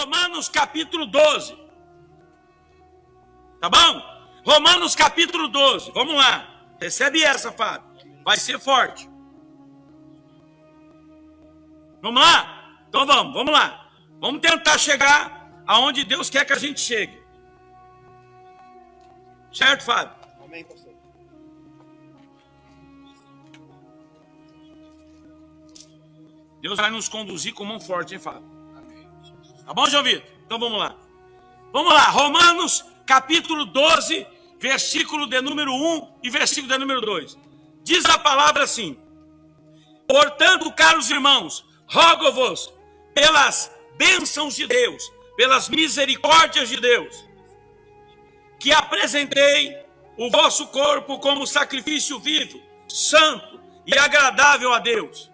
Romanos capítulo 12. Tá bom? Romanos capítulo 12. Vamos lá. Recebe essa, Fábio. Vai ser forte. Vamos lá? Então vamos lá. Vamos tentar chegar aonde Deus quer que a gente chegue. Certo, Fábio? Amém, pastor. Deus vai nos conduzir com mão forte, hein, Fábio? Tá bom, João Vitor? Então vamos lá. Vamos lá. Romanos capítulo 12, versículo de número 1 e versículo de número 2. Diz a palavra assim: portanto, caros irmãos, rogo-vos pelas bênçãos de Deus, pelas misericórdias de Deus, que apresentei o vosso corpo como sacrifício vivo, santo e agradável a Deus,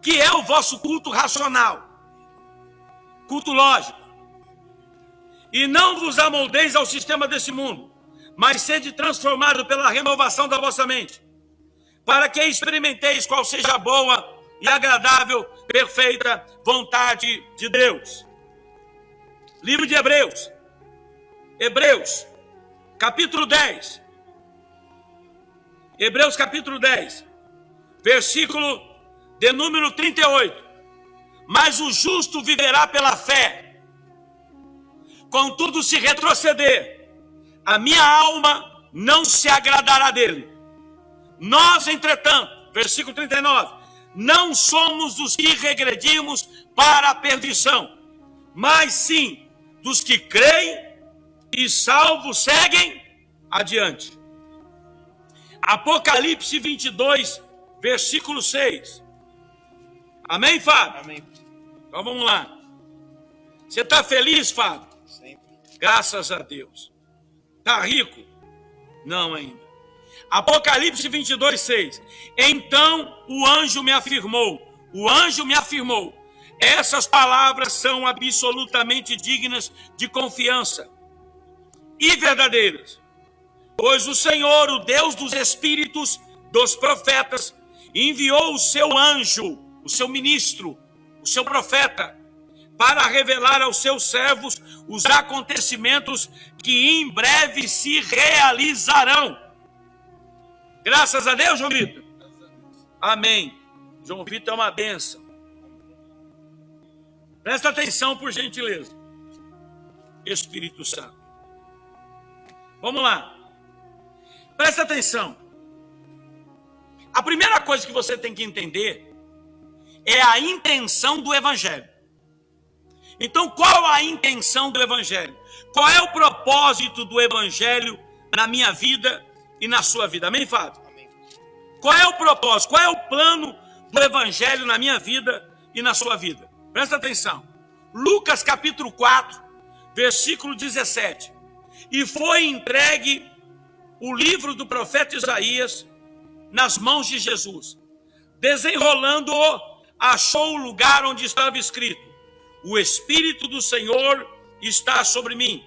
que é o vosso culto racional, culto lógico. E não vos amoldeis ao sistema desse mundo, mas sede transformado pela renovação da vossa mente, para que experimenteis qual seja a boa e agradável, perfeita vontade de Deus. Livro de Hebreus, capítulo 10. Hebreus capítulo 10, versículo de número 38. Mas o justo viverá pela fé. Contudo, se retroceder, a minha alma não se agradará dele. Nós, entretanto, versículo 39, não somos dos que regredimos para a perdição, mas sim dos que creem e salvos seguem adiante. Apocalipse 22, versículo 6. Amém, Fábio? Amém. Então vamos lá. Você está feliz, Fábio? Sempre. Graças a Deus. Está rico? Não ainda. Apocalipse 22, 6. Então o anjo me afirmou, essas palavras são absolutamente dignas de confiança e verdadeiras. Pois o Senhor, o Deus dos espíritos dos profetas, enviou o seu anjo, o seu ministro, o seu profeta, para revelar aos seus servos os acontecimentos que em breve se realizarão. Graças a Deus, João Vitor. Amém. João Vitor é uma bênção. Presta atenção, por gentileza. Espírito Santo. Vamos lá. Presta atenção. A primeira coisa que você tem que entender é a intenção do Evangelho. Então, qual a intenção do Evangelho? Qual é o propósito do Evangelho na minha vida e na sua vida? Amém, Fábio? Amém. Qual é o propósito? Qual é o plano do Evangelho na minha vida e na sua vida? Presta atenção. Lucas capítulo 4, versículo 17. E foi entregue o livro do profeta Isaías nas mãos de Jesus. Desenrolando-o, achou o lugar onde estava escrito: o Espírito do Senhor está sobre mim,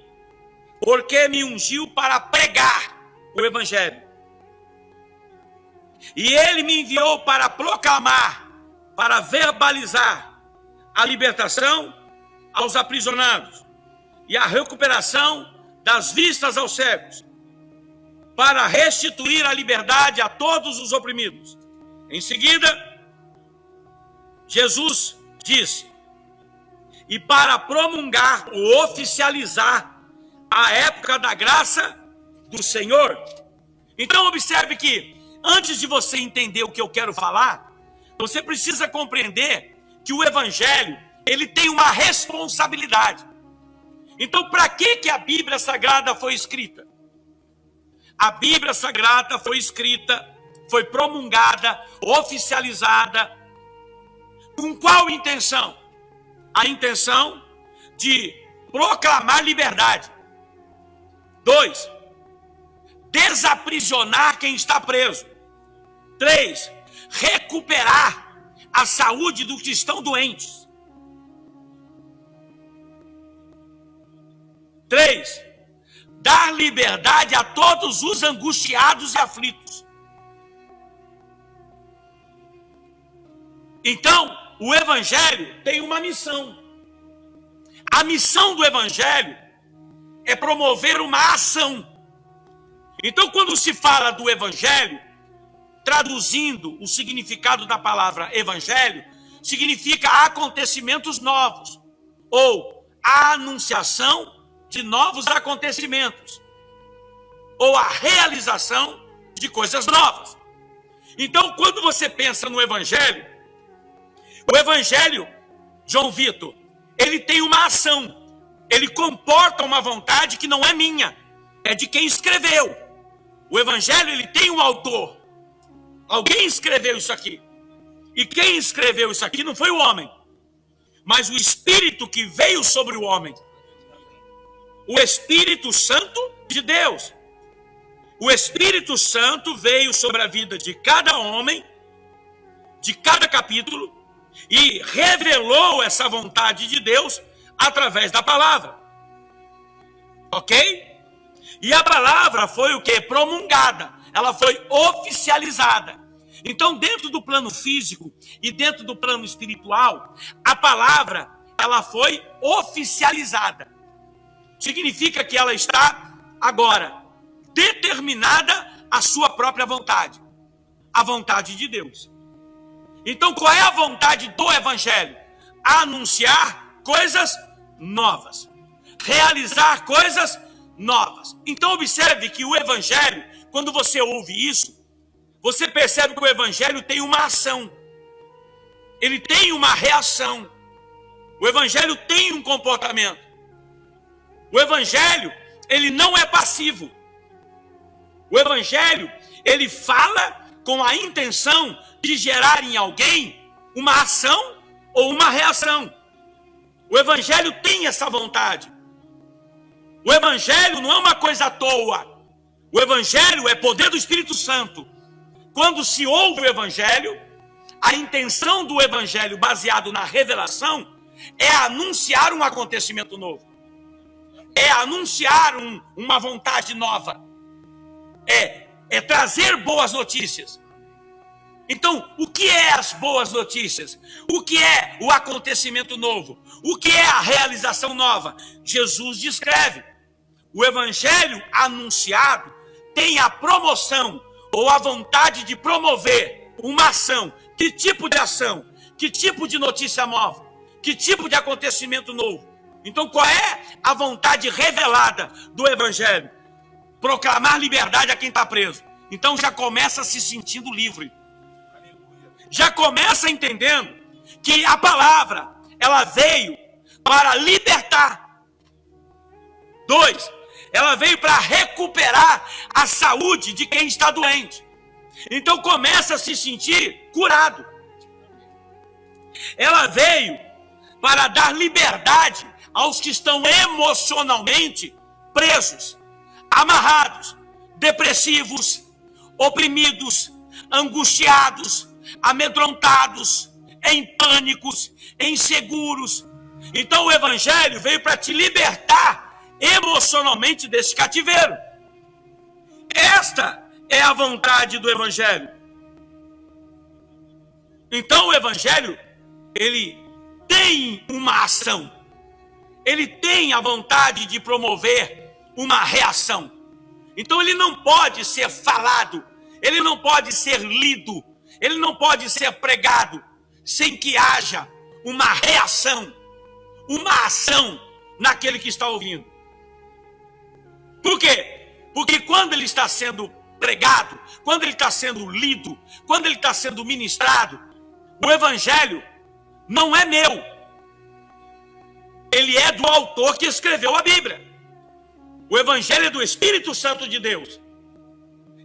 porque me ungiu para pregar o Evangelho. E ele me enviou para proclamar, para verbalizar a libertação aos aprisionados e a recuperação das vistas aos cegos, para restituir a liberdade a todos os oprimidos. Em seguida, Jesus disse: e para promulgar ou oficializar a época da graça do Senhor. Então observe que, antes de você entender o que eu quero falar, você precisa compreender que o Evangelho, ele tem uma responsabilidade. Então, para que a Bíblia Sagrada foi escrita? A Bíblia Sagrada foi escrita, foi promulgada, oficializada, com qual intenção? A intenção de proclamar liberdade. 2, desaprisionar quem está preso. 3, recuperar a saúde dos que estão doentes. 3, dar liberdade a todos os angustiados e aflitos. Então, o Evangelho tem uma missão. A missão do evangelho é promover uma ação. Então, quando se fala do evangelho, traduzindo o significado da palavra evangelho, significa acontecimentos novos, ou a anunciação de novos acontecimentos, ou a realização de coisas novas. Então, quando você pensa no evangelho, o evangelho, João Vitor, ele tem uma ação, ele comporta uma vontade que não é minha, é de quem escreveu. O evangelho, ele tem um autor. Alguém escreveu isso aqui. E quem escreveu isso aqui não foi o homem, mas o Espírito que veio sobre o homem. O Espírito Santo de Deus. O Espírito Santo veio sobre a vida de cada homem, de cada capítulo, e revelou essa vontade de Deus através da palavra. Ok? E a palavra foi o quê? Promulgada. Ela foi oficializada. Então, dentro do plano físico e dentro do plano espiritual, a palavra, ela foi oficializada. Significa que ela está agora determinada à sua própria vontade. A vontade de Deus. Então, qual é a vontade do evangelho? Anunciar coisas novas. Realizar coisas novas. Então, observe que o evangelho, quando você ouve isso, você percebe que o evangelho tem uma ação. Ele tem uma reação. O evangelho tem um comportamento. O evangelho, ele não é passivo. O evangelho, ele fala com a intenção de gerar em alguém uma ação ou uma reação. O evangelho tem essa vontade. O evangelho não é uma coisa à toa. O evangelho é poder do Espírito Santo. Quando se ouve o evangelho, a intenção do evangelho baseado na revelação é anunciar um acontecimento novo. É anunciar uma vontade nova. É trazer boas notícias. Então, o que é as boas notícias? O que é o acontecimento novo? O que é a realização nova? Jesus descreve. O evangelho anunciado tem a promoção ou a vontade de promover uma ação. Que tipo de ação? Que tipo de notícia nova? Que tipo de acontecimento novo? Então, qual é a vontade revelada do evangelho? Proclamar liberdade a quem está preso. Então, já começa se sentindo livre. Já começa entendendo que a palavra, ela veio para libertar. 2, ela veio para recuperar a saúde de quem está doente. Então começa a se sentir curado. Ela veio para dar liberdade aos que estão emocionalmente presos, amarrados, depressivos, oprimidos, angustiados, amedrontados, em pânicos, inseguros. Então o evangelho veio para te libertar emocionalmente desse cativeiro. Esta é a vontade do evangelho. Então o evangelho, ele tem uma ação. Ele tem a vontade de promover uma reação. Então ele não pode ser falado, ele não pode ser lido, ele não pode ser pregado sem que haja uma reação, uma ação naquele que está ouvindo. Por quê? Porque quando ele está sendo pregado, quando ele está sendo lido, quando ele está sendo ministrado, o evangelho não é meu. Ele é do autor que escreveu a Bíblia. O evangelho é do Espírito Santo de Deus.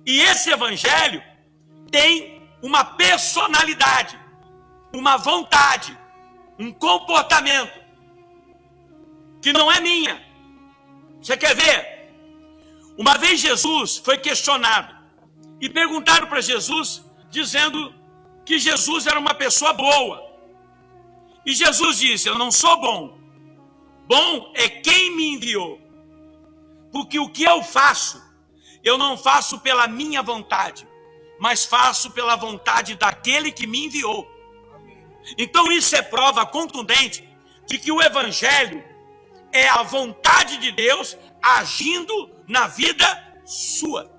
E esse evangelho tem uma personalidade, uma vontade, um comportamento que não é minha. Você quer ver? Uma vez Jesus foi questionado e perguntaram para Jesus, dizendo que Jesus era uma pessoa boa. E Jesus disse: eu não sou bom. Bom é quem me enviou. Porque o que eu faço, eu não faço pela minha vontade, mas faço pela vontade daquele que me enviou. Então isso é prova contundente de que o evangelho é a vontade de Deus agindo na vida sua.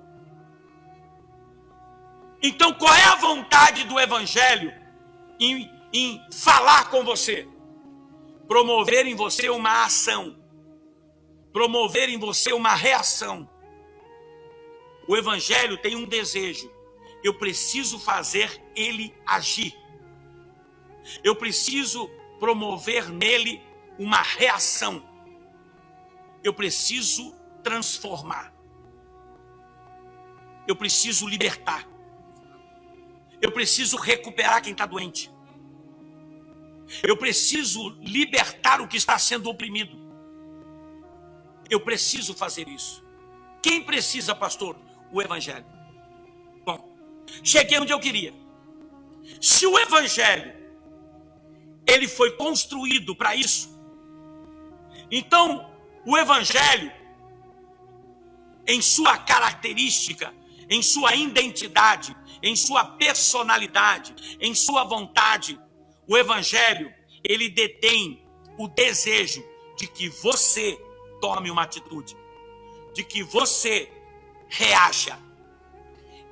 Então, qual é a vontade do Evangelho em falar com você? Promover em você uma ação. Promover em você uma reação. O Evangelho tem um desejo. Eu preciso fazer ele agir. Eu preciso promover nele uma reação. Eu preciso transformar. Eu preciso libertar. Eu preciso recuperar quem está doente. Eu preciso libertar o que está sendo oprimido. Eu preciso fazer isso. Quem precisa, pastor? O Evangelho. Bom, cheguei onde eu queria. Se o Evangelho, ele foi construído para isso, então o Evangelho, em sua característica, em sua identidade, em sua personalidade, em sua vontade, o Evangelho, ele detém o desejo de que você tome uma atitude, de que você reaja.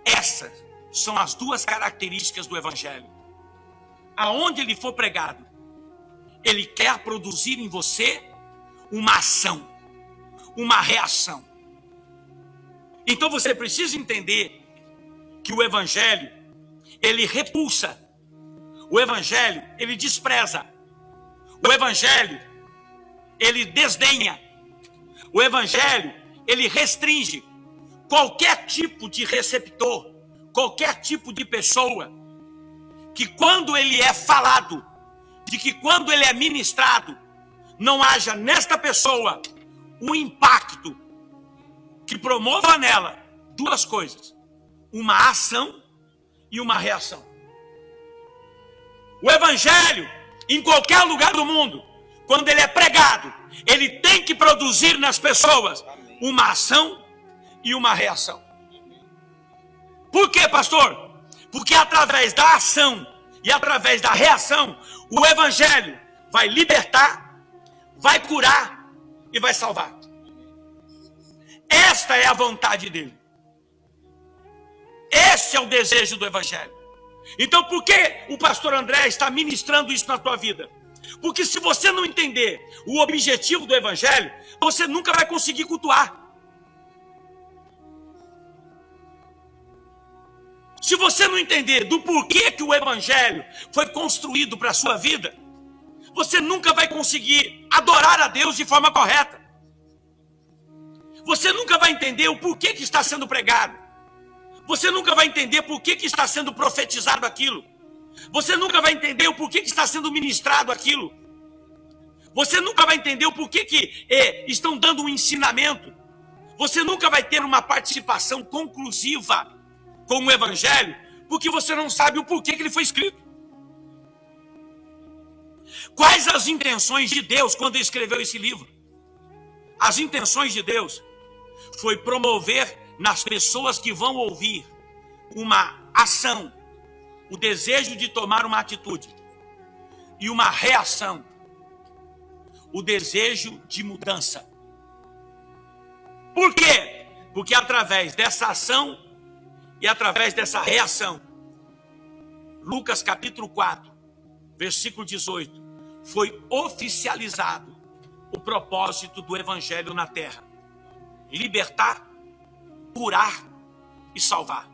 Essas são as duas características do Evangelho. Aonde ele for pregado, ele quer produzir em você uma ação, uma reação. Então você precisa entender que o Evangelho, ele repulsa. O Evangelho, ele despreza. O Evangelho, ele desdenha. O Evangelho, ele restringe qualquer tipo de receptor, qualquer tipo de pessoa, que quando ele é falado, de que quando ele é ministrado, não haja nesta pessoa um impacto que promova nela duas coisas: uma ação e uma reação. O Evangelho, em qualquer lugar do mundo, quando ele é pregado, ele tem que produzir nas pessoas uma ação e uma reação. Por quê, pastor? Porque através da ação e através da reação, o Evangelho vai libertar, vai curar e vai salvar. Esta é a vontade dele. Este é o desejo do Evangelho. Então, por que o pastor André está ministrando isso na tua vida? Porque se você não entender o objetivo do Evangelho, você nunca vai conseguir cultuar. Se você não entender do porquê que o Evangelho foi construído para a sua vida, você nunca vai conseguir adorar a Deus de forma correta. Você nunca vai entender o porquê que está sendo pregado. Você nunca vai entender por que está sendo profetizado aquilo. Você nunca vai entender o porquê que está sendo ministrado aquilo. Você nunca vai entender o porquê que estão dando um ensinamento. Você nunca vai ter uma participação conclusiva com o Evangelho, porque você não sabe o porquê que ele foi escrito. Quais as intenções de Deus quando ele escreveu esse livro? As intenções de Deus foi promover nas pessoas que vão ouvir uma ação, o desejo de tomar uma atitude, e uma reação, o desejo de mudança. Por quê? Porque através dessa ação e através dessa reação, Lucas capítulo 4, versículo 18, foi oficializado o propósito do Evangelho na terra: libertar, curar e salvar.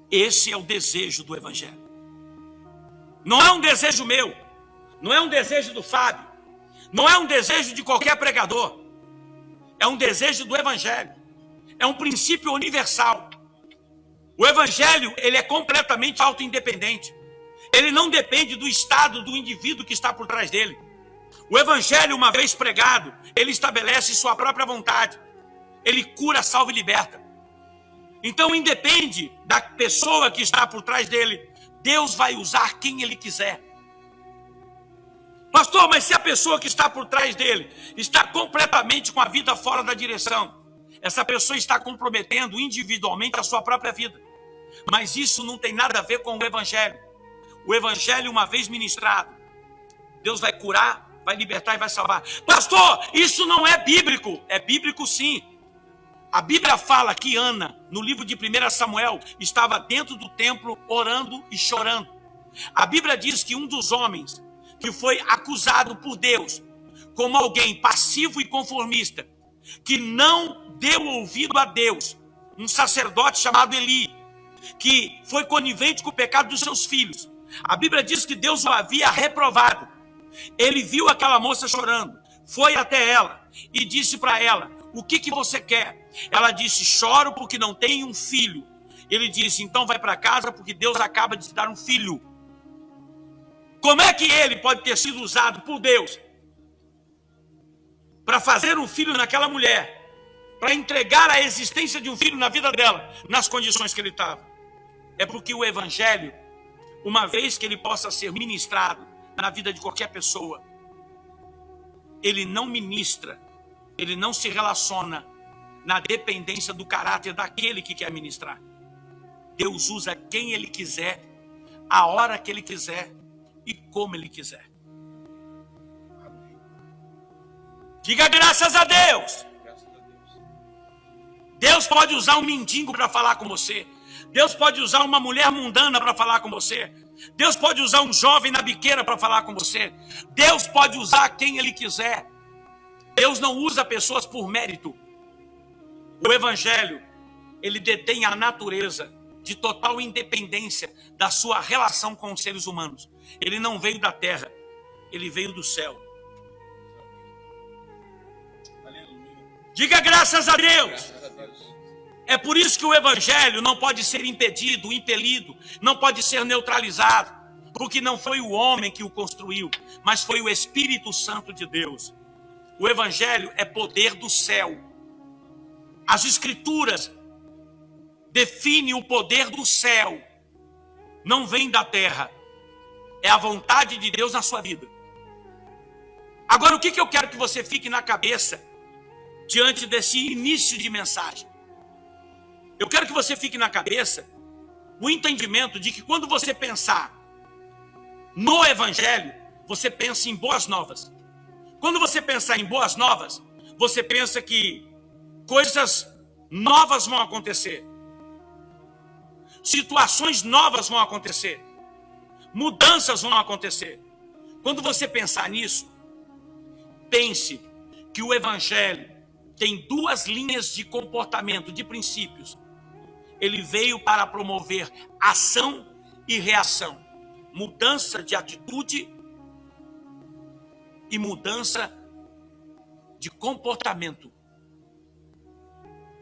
Esse é o desejo do Evangelho. Não é um desejo meu, não é um desejo do Fábio, não é um desejo de qualquer pregador. É um desejo do Evangelho. É um princípio universal. O Evangelho, ele é completamente auto-independente. Ele não depende do estado do indivíduo que está por trás dele. O Evangelho, uma vez pregado, ele estabelece sua própria vontade. Ele cura, salva e liberta. Então, independe da pessoa que está por trás dele, Deus vai usar quem ele quiser. Pastor, mas se a pessoa que está por trás dele está completamente com a vida fora da direção, essa pessoa está comprometendo individualmente a sua própria vida. Mas isso não tem nada a ver com o Evangelho. O Evangelho, uma vez ministrado, Deus vai curar vai libertar e vai salvar. Pastor, isso não é bíblico. É bíblico sim. A Bíblia fala que Ana, no livro de 1 Samuel, estava dentro do templo orando e chorando. A Bíblia diz que um dos homens que foi acusado por Deus como alguém passivo e conformista, que não deu ouvido a Deus, um sacerdote chamado Eli, que foi conivente com o pecado dos seus filhos. A Bíblia diz que Deus o havia reprovado. Ele viu aquela moça chorando, foi até ela e disse para ela: o que você quer? Ela disse: choro porque não tenho um filho. Ele disse: então vai para casa porque Deus acaba de te dar um filho. Como é que ele pode ter sido usado por Deus para fazer um filho naquela mulher, para entregar a existência de um filho na vida dela, nas condições que ele estava? É porque o evangelho, uma vez que ele possa ser ministrado na vida de qualquer pessoa, ele não ministra, ele não se relaciona na dependência do caráter daquele que quer ministrar. Deus usa quem ele quiser, a hora que ele quiser e como ele quiser. Diga graças a Deus. Deus pode usar um mendigo para falar com você. Deus pode usar uma mulher mundana para falar com você. Deus pode usar um jovem na biqueira para falar com você. Deus pode usar quem ele quiser. Deus não usa pessoas por mérito. O evangelho, ele detém a natureza de total independência da sua relação com os seres humanos. Ele não veio da terra, ele veio do céu. Diga graças a Deus. É por isso que o evangelho não pode ser impedido, impelido, não pode ser neutralizado, porque não foi o homem que o construiu, mas foi o Espírito Santo de Deus. O evangelho é poder do céu. As escrituras definem o poder do céu. Não vem da terra. É a vontade de Deus na sua vida. Agora, o que eu quero que você fique na cabeça diante desse início de mensagem? Eu quero que você fique na cabeça o entendimento de que quando você pensar no evangelho, você pensa em boas novas. Quando você pensar em boas novas, você pensa que coisas novas vão acontecer. Situações novas vão acontecer. Mudanças vão acontecer. Quando você pensar nisso, pense que o evangelho tem duas linhas de comportamento, de princípios. Ele veio para promover ação e reação. Mudança de atitude e mudança de comportamento.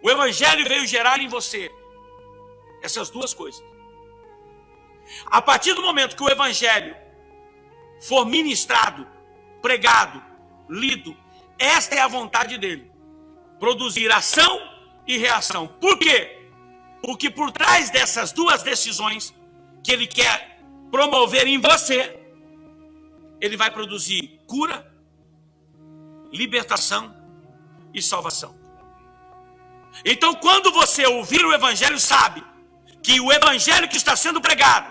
O evangelho veio gerar em você essas duas coisas. A partir do momento que o evangelho for ministrado, pregado, lido, esta é a vontade dele. Produzir ação e reação. Por quê? Porque por trás dessas duas decisões que ele quer promover em você, ele vai produzir cura, libertação e salvação. Então, quando você ouvir o evangelho, sabe que o evangelho que está sendo pregado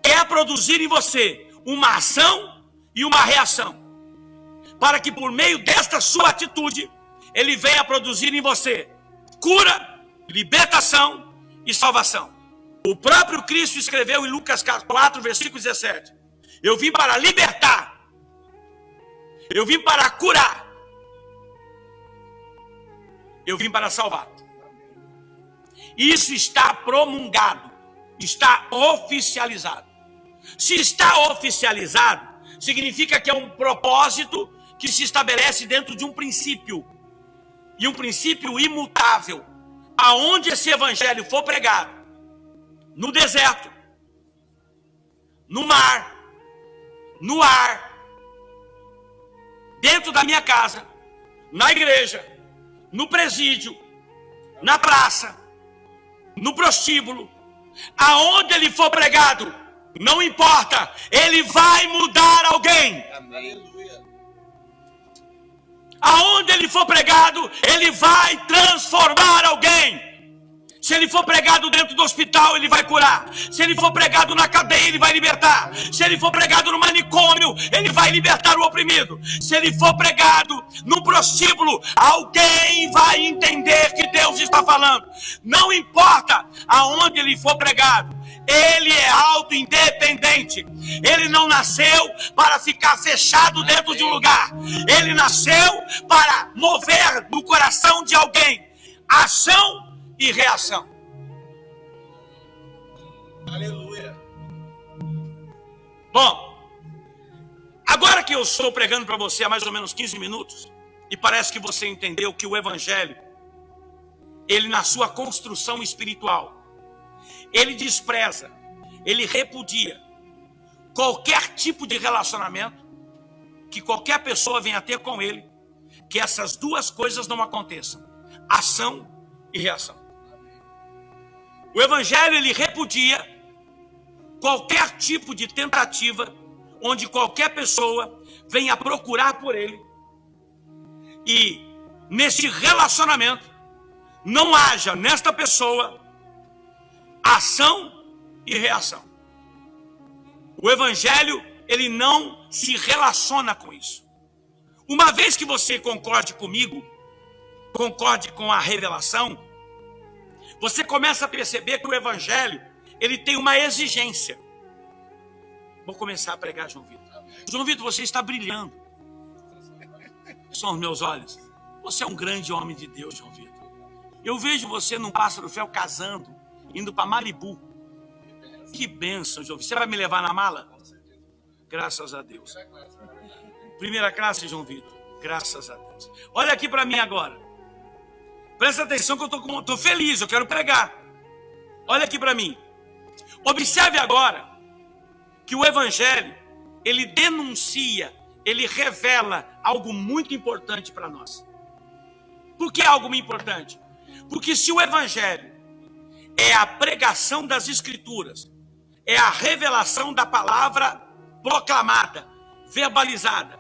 quer produzir em você uma ação e uma reação, para que por meio desta sua atitude, ele venha produzir em você cura, libertação e salvação. O próprio Cristo escreveu em Lucas 4, versículo 17: eu vim para libertar, eu vim para curar, eu vim para salvar. Isso está promulgado, está oficializado. Se está oficializado, significa que é um propósito que se estabelece dentro de um princípio, e um princípio imutável. Aonde esse evangelho for pregado, no deserto, no mar, no ar, dentro da minha casa, na igreja, no presídio, na praça, no prostíbulo, aonde ele for pregado, não importa, ele vai mudar alguém. Amém. Aonde ele for pregado, ele vai transformar alguém. Se ele for pregado dentro do hospital, ele vai curar. Se ele for pregado na cadeia, ele vai libertar. Se ele for pregado no manicômio, ele vai libertar o oprimido. Se ele for pregado no prostíbulo, alguém vai entender que Deus está falando. Não importa aonde ele for pregado, ele é auto-independente. Ele não nasceu para ficar fechado dentro de um lugar. Ele nasceu para mover no coração de alguém ação e reação. Aleluia. Bom, agora que eu estou pregando para você há mais ou menos 15 minutos, e parece que você entendeu que o evangelho, ele na sua construção espiritual, ele despreza, ele repudia qualquer tipo de relacionamento que qualquer pessoa venha a ter com ele, que essas duas coisas não aconteçam: ação e reação. O evangelho, ele repudia qualquer tipo de tentativa onde qualquer pessoa venha procurar por ele e nesse relacionamento não haja nesta pessoa ação e reação. O evangelho, ele não se relaciona com isso. Uma vez que você concorde comigo, concorde com a revelação, você começa a perceber que o evangelho, ele tem uma exigência. Vou começar a pregar, João Vitor. João Vitor, você está brilhando. São os meus olhos. Você é um grande homem de Deus, João Vitor. Eu vejo você num pássaro fel casando, indo para Malibu. Que bênção, João Vitor. Você vai me levar na mala? Graças a Deus. Primeira classe, João Vitor. Graças a Deus. Olha aqui para mim agora. Presta atenção que eu estou feliz, eu quero pregar. Olha aqui para mim. Observe agora que o evangelho, ele denuncia, ele revela algo muito importante para nós. Por que algo muito importante? Porque se o evangelho é a pregação das escrituras, é a revelação da palavra proclamada, verbalizada,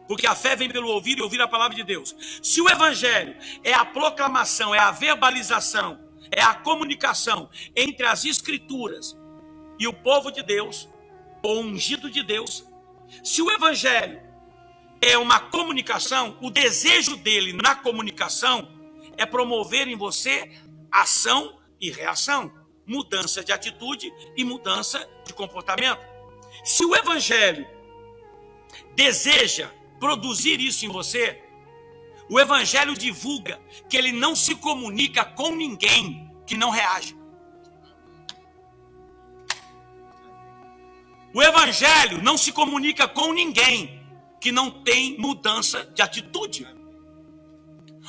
porque a fé vem pelo ouvir e ouvir a palavra de Deus. Se o evangelho é a proclamação, é a verbalização, é a comunicação entre as escrituras e o povo de Deus, o ungido de Deus, se o evangelho é uma comunicação, o desejo dele na comunicação é promover em você ação e reação, mudança de atitude e mudança de comportamento. Se o evangelho deseja produzir isso em você, o evangelho divulga que ele não se comunica com ninguém que não reage. O evangelho não se comunica com ninguém que não tem mudança de atitude.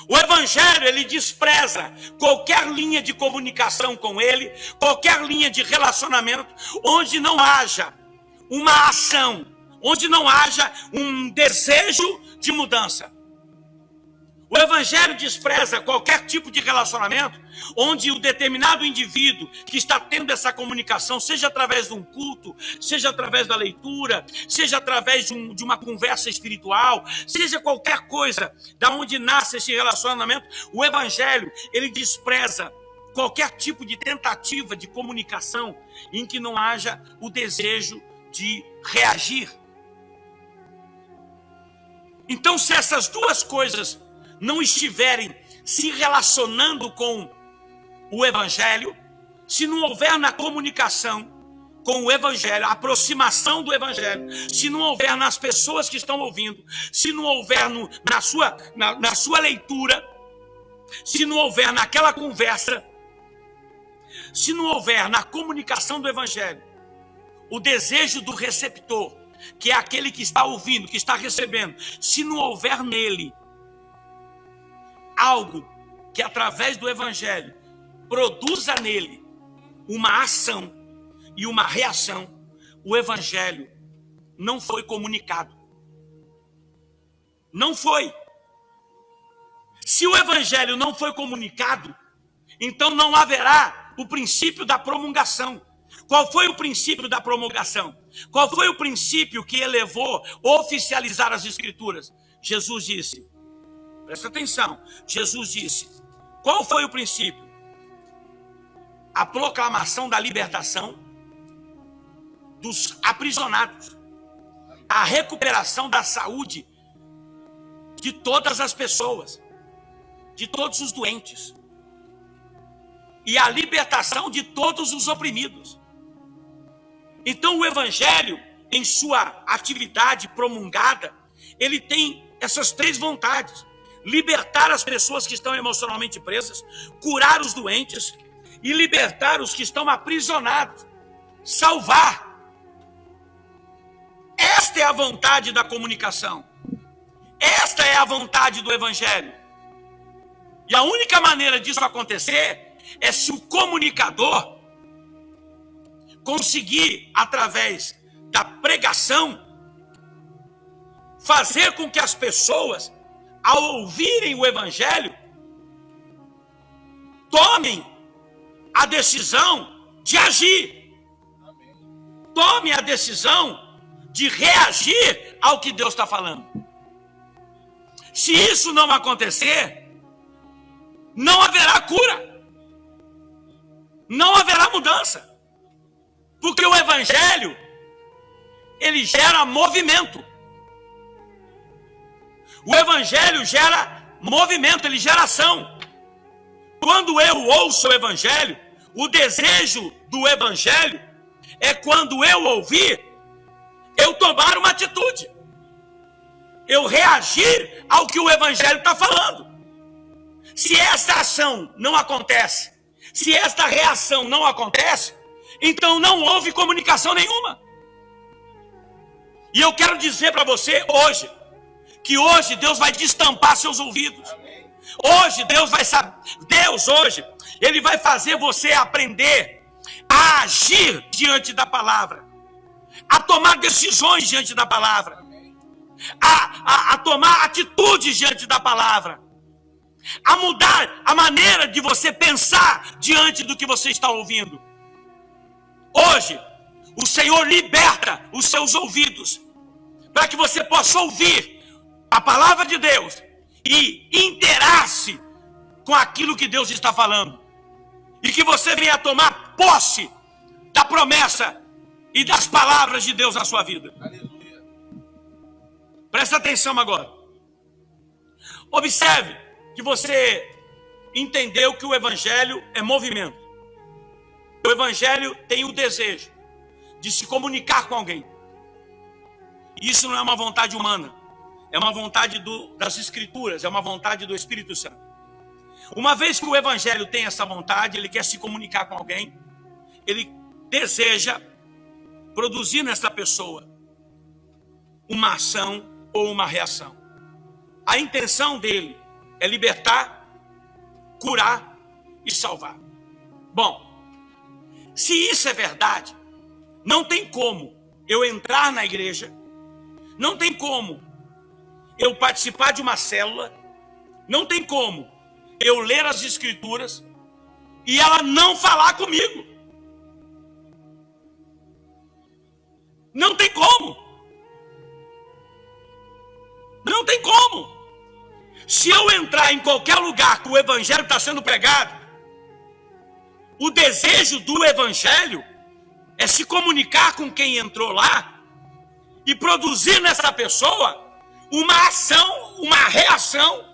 O evangelho, ele despreza qualquer linha de comunicação com ele, qualquer linha de relacionamento onde não haja uma ação, onde não haja um desejo de mudança. O evangelho despreza qualquer tipo de relacionamento onde o determinado indivíduo que está tendo essa comunicação, seja através de um culto, seja através da leitura, seja através de uma conversa espiritual, seja qualquer coisa da onde nasce esse relacionamento, o evangelho, ele despreza qualquer tipo de tentativa de comunicação em que não haja o desejo de reagir. Então, se essas duas coisas não estiverem se relacionando com o evangelho, se não houver na comunicação com o evangelho, a aproximação do evangelho, se não houver nas pessoas que estão ouvindo, se não houver na sua leitura, se não houver naquela conversa, se não houver na comunicação do evangelho, o desejo do receptor, que é aquele que está ouvindo, que está recebendo, se não houver nele algo que através do evangelho produza nele uma ação e uma reação, o evangelho não foi comunicado. Não foi. Se o evangelho não foi comunicado, então não haverá o princípio da promulgação. Qual foi o princípio da promulgação? Qual foi o princípio que elevou oficializar as escrituras? Jesus disse, presta atenção, Jesus disse, qual foi o princípio? a proclamação da libertação dos aprisionados, a recuperação da saúde de todas as pessoas, de todos os doentes, e a libertação de todos os oprimidos. Então o evangelho, em sua atividade promulgada, ele tem essas três vontades: libertar as pessoas que estão emocionalmente presas, curar os doentes e libertar os que estão aprisionados, salvar. Esta é a vontade da comunicação. Esta é a vontade do evangelho. E a única maneira disso acontecer é se o comunicador conseguir, através da pregação, fazer com que as pessoas, ao ouvirem o evangelho, tomem a decisão de agir. Tome a decisão de reagir ao que Deus está falando. Se isso não acontecer, não haverá cura, não haverá mudança, porque o evangelho, ele gera movimento. O evangelho gera movimento, ele gera ação. Quando eu ouço o evangelho, o desejo do evangelho é, quando eu ouvir, eu tomar uma atitude, eu reagir ao que o evangelho está falando. Se essa ação não acontece, se esta reação não acontece, então não houve comunicação nenhuma. E eu quero dizer para você hoje, que hoje Deus vai destampar seus ouvidos. Hoje Deus vai saber, Deus hoje, Ele vai fazer você aprender a agir diante da palavra, a tomar decisões diante da palavra, a tomar atitudes diante da palavra, a mudar a maneira de você pensar diante do que você está ouvindo. Hoje, o Senhor liberta os seus ouvidos para que você possa ouvir a palavra de Deus e interar-se com aquilo que Deus está falando, e que você venha tomar posse da promessa e das palavras de Deus na sua vida. Aleluia. Presta atenção agora. Observe que você entendeu que o evangelho é movimento. O evangelho tem o desejo de se comunicar com alguém. Isso não é uma vontade humana, é uma vontade das Escrituras, é uma vontade do Espírito Santo. Uma vez que o evangelho tem essa vontade, ele quer se comunicar com alguém, ele deseja produzir nessa pessoa uma ação ou uma reação. A intenção dele é libertar, curar e salvar. Bom, se isso é verdade, não tem como eu entrar na igreja, não tem como eu participar de uma célula, não tem como eu ler as Escrituras e ela não falar comigo. Não tem como. Não tem como. Se eu entrar em qualquer lugar que o evangelho está sendo pregado, o desejo do evangelho é se comunicar com quem entrou lá e produzir nessa pessoa uma ação, uma reação,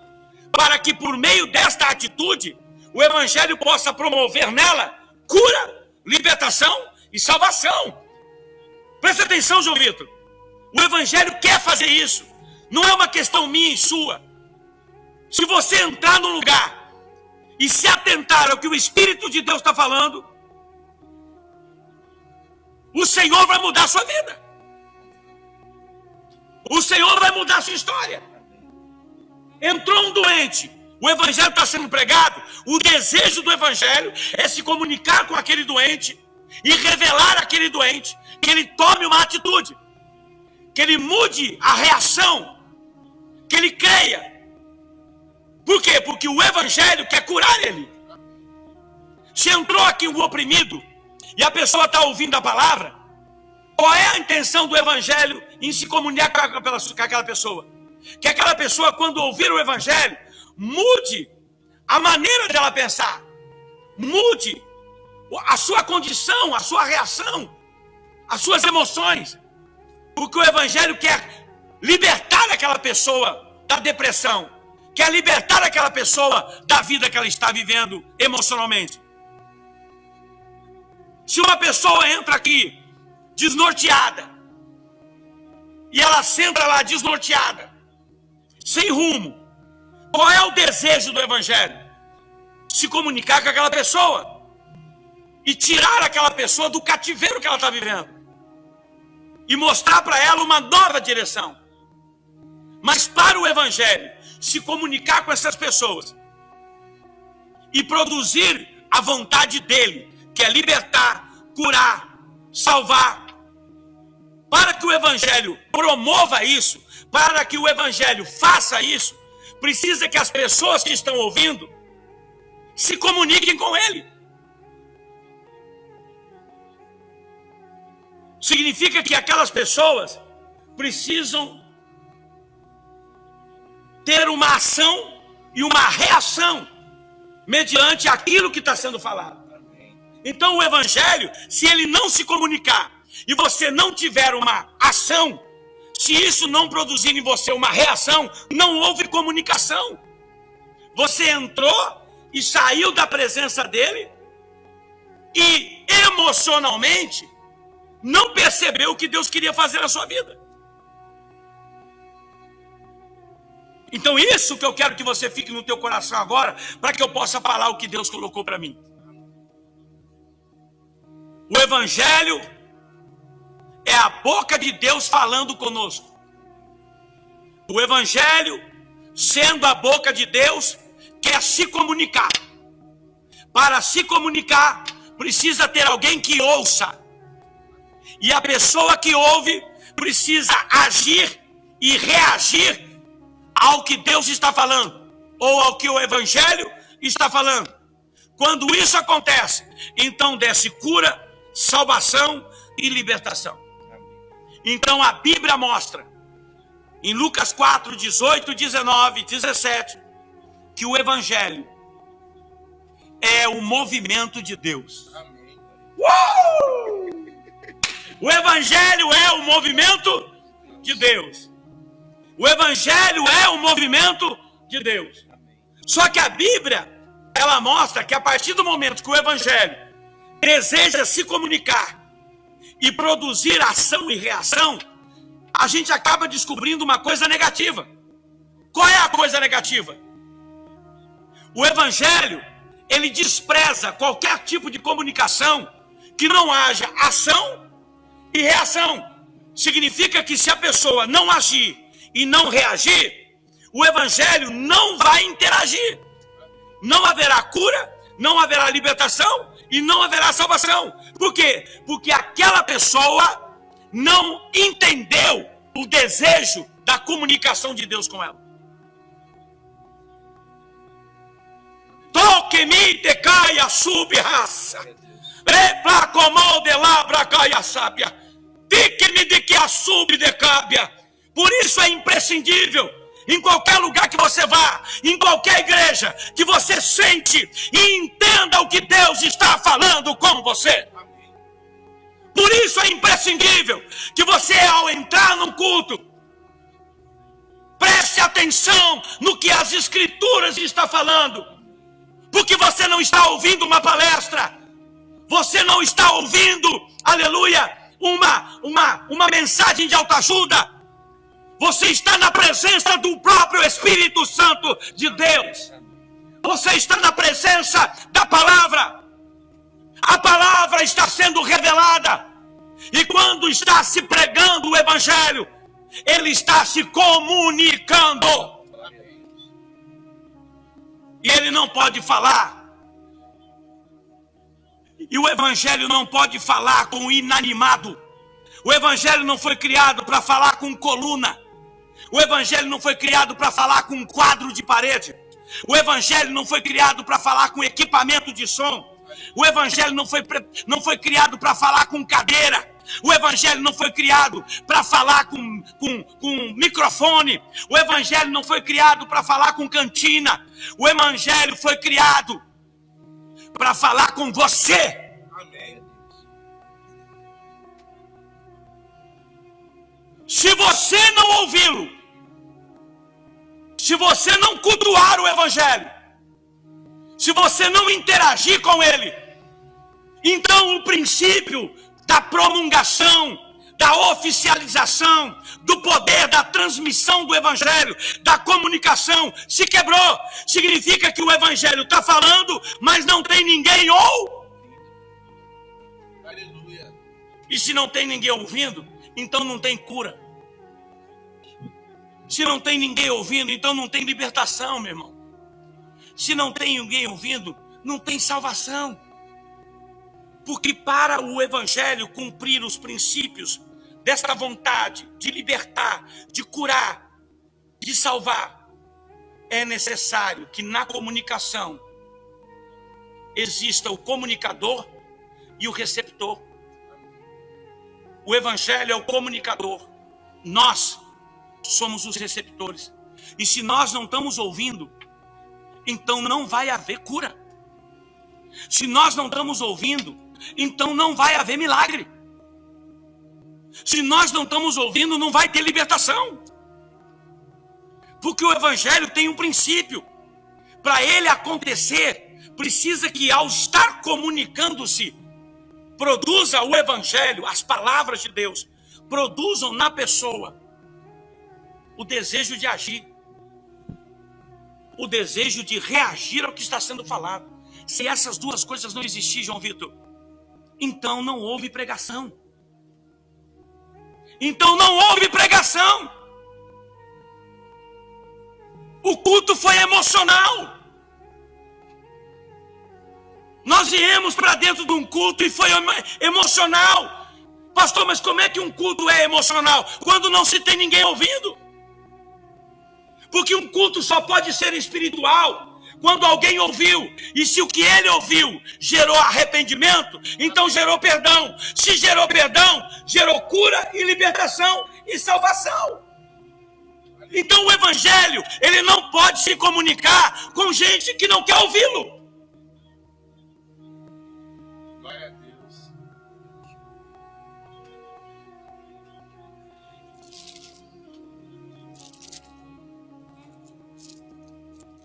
para que por meio desta atitude o evangelho possa promover nela cura, libertação e salvação. Presta atenção, João Vitor. O evangelho quer fazer isso. Não é uma questão minha e sua. Se você entrar no lugar e se atentar ao que o Espírito de Deus está falando, o Senhor vai mudar a sua vida. O Senhor vai mudar a sua história. Entrou um doente, o evangelho está sendo pregado, o desejo do evangelho é se comunicar com aquele doente e revelar àquele doente que ele tome uma atitude, que ele mude a reação, que ele creia. Por quê? Porque o evangelho quer curar ele. Se entrou aqui um oprimido e a pessoa está ouvindo a palavra, qual é a intenção do evangelho em se comunicar com aquela pessoa? Que aquela pessoa, quando ouvir o evangelho, mude a maneira dela pensar, mude a sua condição, a sua reação, as suas emoções. Porque o evangelho quer libertar aquela pessoa da depressão, quer libertar aquela pessoa da vida que ela está vivendo emocionalmente. Se uma pessoa entra aqui desnorteada, e ela senta lá desnorteada, sem rumo, qual é o desejo do evangelho? Se comunicar com aquela pessoa e tirar aquela pessoa do cativeiro que ela está vivendo e mostrar para ela uma nova direção. Mas para o evangelho se comunicar com essas pessoas e produzir a vontade dele, que é libertar, curar, salvar, para que o evangelho promova isso, para que o evangelho faça isso, precisa que as pessoas que estão ouvindo se comuniquem com ele. Significa que aquelas pessoas precisam ter uma ação e uma reação mediante aquilo que está sendo falado. Então o evangelho, se ele não se comunicar e você não tiver uma ação, se isso não produzir em você uma reação, não houve comunicação. Você entrou e saiu da presença dele e emocionalmente não percebeu o que Deus queria fazer na sua vida. Então isso que eu quero que você fique no teu coração agora, para que eu possa falar o que Deus colocou para mim. O evangelho é a boca de Deus falando conosco. O evangelho, sendo a boca de Deus, quer se comunicar. Para se comunicar, precisa ter alguém que ouça. E a pessoa que ouve precisa agir e reagir ao que Deus está falando, ou ao que o evangelho está falando. Quando isso acontece, então desce cura, salvação e libertação. Então a Bíblia mostra, em Lucas 4, 18, 19, 17, que o evangelho é o movimento de Deus. Amém. O evangelho é o movimento de Deus. O evangelho é o movimento de Deus. Só que a Bíblia, ela mostra que a partir do momento que o evangelho deseja se comunicar e produzir ação e reação, a gente acaba descobrindo uma coisa negativa. Qual é a coisa negativa? O evangelho, ele despreza qualquer tipo de comunicação que não haja ação e reação. Significa que se a pessoa não agir e não reagir, o evangelho não vai interagir. Não haverá cura, não haverá libertação e não haverá salvação. Por quê? Porque aquela pessoa não entendeu o desejo da comunicação de Deus com ela. Toque-me de caia sub-raça. Lepla comol de labra caia sábia. Tique-me de que a sub de cábia. Por isso é imprescindível, em qualquer lugar que você vá, em qualquer igreja, que você sente e entenda o que Deus está falando com você. Por isso é imprescindível que você, ao entrar no culto, preste atenção no que as Escrituras estão falando. Porque você não está ouvindo uma palestra, você não está ouvindo, aleluia, uma mensagem de autoajuda. Você está na presença do próprio Espírito Santo de Deus. Você está na presença da palavra. A palavra está sendo revelada. E quando está se pregando o evangelho, ele está se comunicando. E ele não pode falar. E o evangelho não pode falar com o inanimado. O evangelho não foi criado para falar com coluna. O evangelho não foi criado para falar com um quadro de parede. O evangelho não foi criado para falar com equipamento de som. O evangelho não foi criado para falar com cadeira. O evangelho não foi criado para falar com microfone. O evangelho não foi criado para falar com cantina. O evangelho foi criado para falar com você. Se você não ouvi-lo, se você não cultuar o Evangelho, se você não interagir com ele, então o princípio da promulgação, da oficialização, do poder da transmissão do Evangelho, da comunicação, se quebrou. Significa que o Evangelho está falando, mas não tem ninguém ouvindo. Aleluia. E se não tem ninguém ouvindo, então não tem cura. Se não tem ninguém ouvindo, então não tem libertação, meu irmão. Se não tem ninguém ouvindo, não tem salvação. Porque para o Evangelho cumprir os princípios desta vontade de libertar, de curar, de salvar, é necessário que na comunicação exista o comunicador e o receptor. O Evangelho é o comunicador. Nós somos os receptores. E se nós não estamos ouvindo, então não vai haver cura. Se nós não estamos ouvindo, então não vai haver milagre. Se nós não estamos ouvindo, não vai ter libertação. Porque o Evangelho tem um princípio. Para ele acontecer, precisa que ao estar comunicando-se, produza o Evangelho, as palavras de Deus, produzam na pessoa o desejo de agir, o desejo de reagir ao que está sendo falado. Se essas duas coisas não existirem, João Vitor, então não houve pregação. Então não houve pregação. O culto foi emocional. Nós viemos para dentro de um culto e foi emocional. Pastor, mas como é que um culto é emocional? Quando não se tem ninguém ouvindo. Porque um culto só pode ser espiritual quando alguém ouviu. E se o que ele ouviu gerou arrependimento, então gerou perdão. Se gerou perdão, gerou cura e libertação e salvação. Então o Evangelho, ele não pode se comunicar com gente que não quer ouvi-lo. Glória a Deus.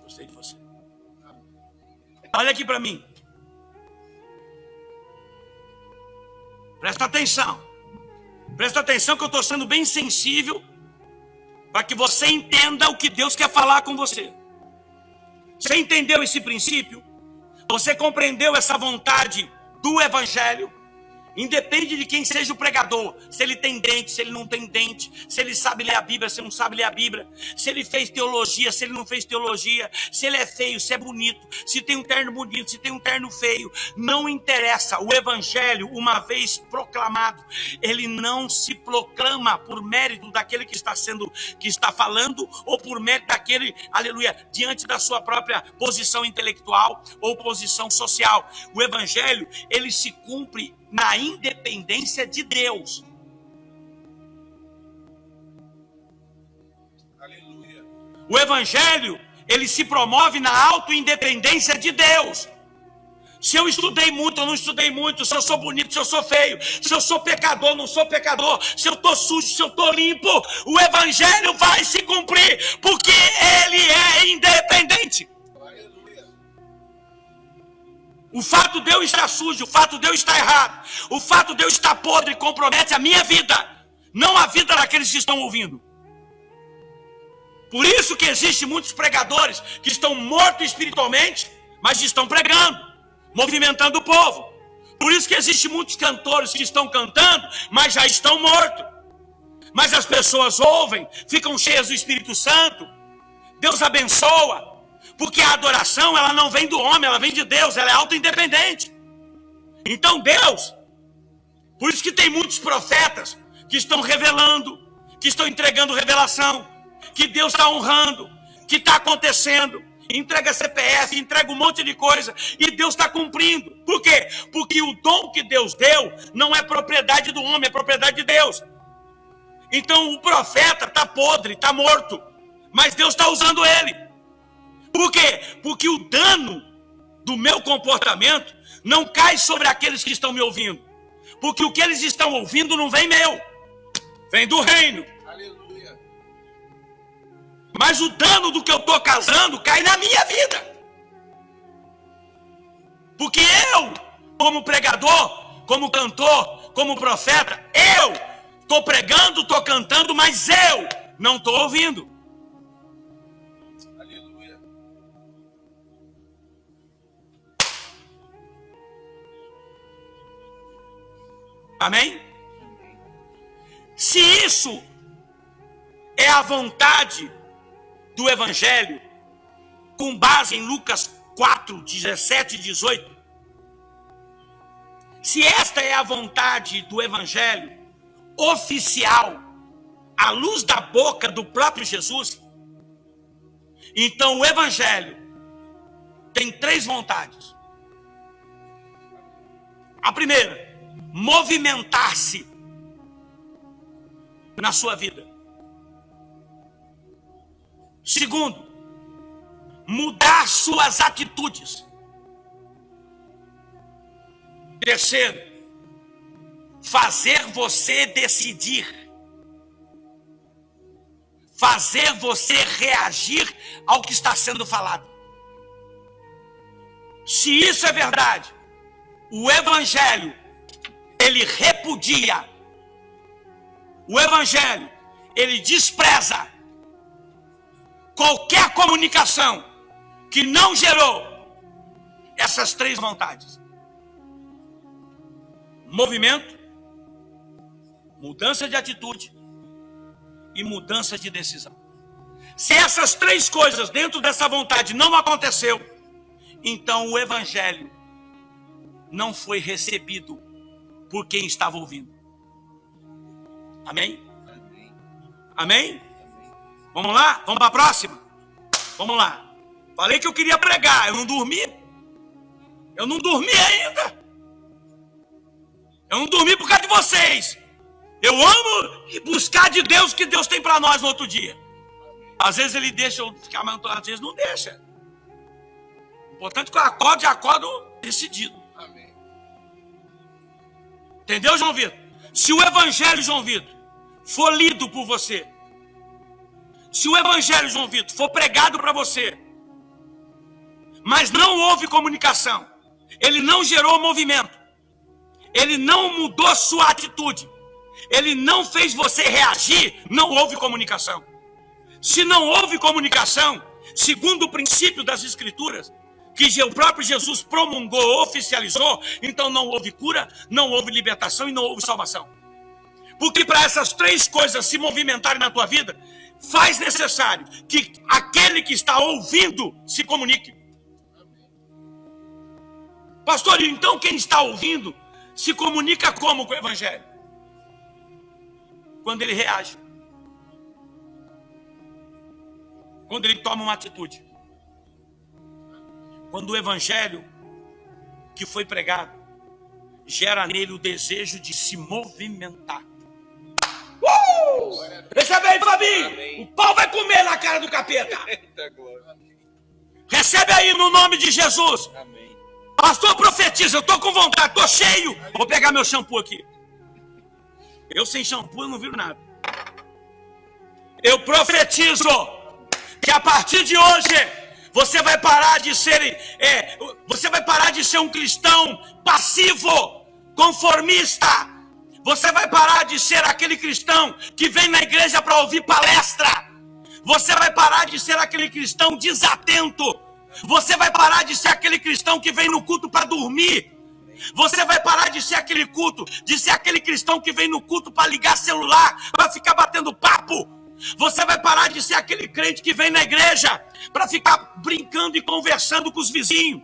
Gostei de você. Olha aqui para mim. Presta atenção. Presta atenção que eu estou sendo bem sensível para que você entenda o que Deus quer falar com você. Você entendeu esse princípio? Você compreendeu essa vontade do Evangelho? Independe de quem seja o pregador, se ele tem dente, se ele não tem dente, se ele sabe ler a Bíblia, se ele não sabe ler a Bíblia, se ele fez teologia, se ele não fez teologia, se ele é feio, se é bonito, se tem um terno bonito, se tem um terno feio, não interessa. O Evangelho, uma vez proclamado, ele não se proclama por mérito daquele que está falando, ou por mérito daquele, aleluia, diante da sua própria posição intelectual ou posição social. O Evangelho, ele se cumpre na independência de Deus. Aleluia. O Evangelho, ele se promove na auto-independência de Deus. Se eu estudei muito ou não estudei muito, se eu sou bonito, se eu sou feio, se eu sou pecador ou não sou pecador, se eu estou sujo, se eu estou limpo, o Evangelho vai se cumprir, porque ele é independente. O fato de eu estar sujo, o fato de eu estar errado, o fato de eu estar podre compromete a minha vida, não a vida daqueles que estão ouvindo. Por isso que existem muitos pregadores que estão mortos espiritualmente, mas estão pregando, movimentando o povo. Por isso que existem muitos cantores que estão cantando, mas já estão mortos. Mas as pessoas ouvem, ficam cheias do Espírito Santo, Deus abençoa. Porque a adoração, ela não vem do homem, ela vem de Deus, ela é auto-independente. Então Deus, por isso que tem muitos profetas que estão revelando, que estão entregando revelação, que Deus está honrando, que está acontecendo, entrega CPF, entrega um monte de coisa, e Deus está cumprindo. Por quê? Porque o dom que Deus deu não é propriedade do homem, é propriedade de Deus. Então o profeta está podre, está morto, mas Deus está usando ele. Por quê? Porque o dano do meu comportamento não cai sobre aqueles que estão me ouvindo. Porque o que eles estão ouvindo não vem meu. vem do reino. Aleluia. Mas o dano do que eu estou causando cai na minha vida. Porque eu, como pregador, como cantor, como profeta, eu estou pregando, estou cantando, mas eu não estou ouvindo. Aleluia. Amém? Se isso é a vontade do Evangelho, com base em Lucas 4, 17 e 18, se esta é a vontade do Evangelho oficial, à luz da boca do próprio Jesus, então o Evangelho tem 3 vontades. A primeira, movimentar-se na sua vida. Segundo, mudar suas atitudes. Terceiro, fazer você decidir. Fazer você reagir ao que está sendo falado. Se isso é verdade, o Evangelho, ele repudia. O Evangelho, ele despreza qualquer comunicação que não gerou essas 3 vontades. Movimento, mudança de atitude e mudança de decisão. Se essas 3 coisas dentro dessa vontade não aconteceu, então o Evangelho não foi recebido por quem estava ouvindo. Amém? Amém. Amém? Vamos lá? Vamos para a próxima? Vamos lá. Falei que eu queria pregar, eu não dormi. Eu não dormi ainda. Eu não dormi por causa de vocês. Eu amo buscar de Deus o que Deus tem para nós no outro dia. Às vezes ele deixa eu ficar mais, às vezes não deixa. O importante é que eu acordo decidido. Amém. Entendeu, João Vitor? Se o Evangelho, João Vitor, for lido por você, se o Evangelho, João Vitor, for pregado para você, mas não houve comunicação, ele não gerou movimento, ele não mudou sua atitude, ele não fez você reagir, não houve comunicação. Se não houve comunicação, segundo o princípio das Escrituras, que o próprio Jesus promulgou, oficializou, então não houve cura, não houve libertação e não houve salvação. Porque para essas 3 coisas se movimentarem na tua vida, faz necessário que aquele que está ouvindo se comunique. Pastor, então quem está ouvindo se comunica como com o Evangelho? Quando ele reage. Quando ele toma uma atitude. Quando o Evangelho que foi pregado gera nele o desejo de se movimentar. Recebe aí, Fabinho. Amém. O pau vai comer na cara do capeta. Eita glória. Recebe aí no nome de Jesus. Amém. Pastor, profetiza, eu estou com vontade, estou cheio. Vou pegar meu shampoo aqui. Eu sem shampoo eu não viro nada. Eu profetizo que a partir de hoje você vai parar de ser, um cristão passivo, conformista. Você vai parar de ser aquele cristão que vem na igreja para ouvir palestra. Você vai parar de ser aquele cristão desatento. Você vai parar de ser aquele cristão que vem no culto para dormir. Você vai parar de ser aquele cristão que vem no culto para ligar celular, para ficar batendo papo. Você vai parar de ser aquele crente que vem na igreja para ficar brincando e conversando com os vizinhos.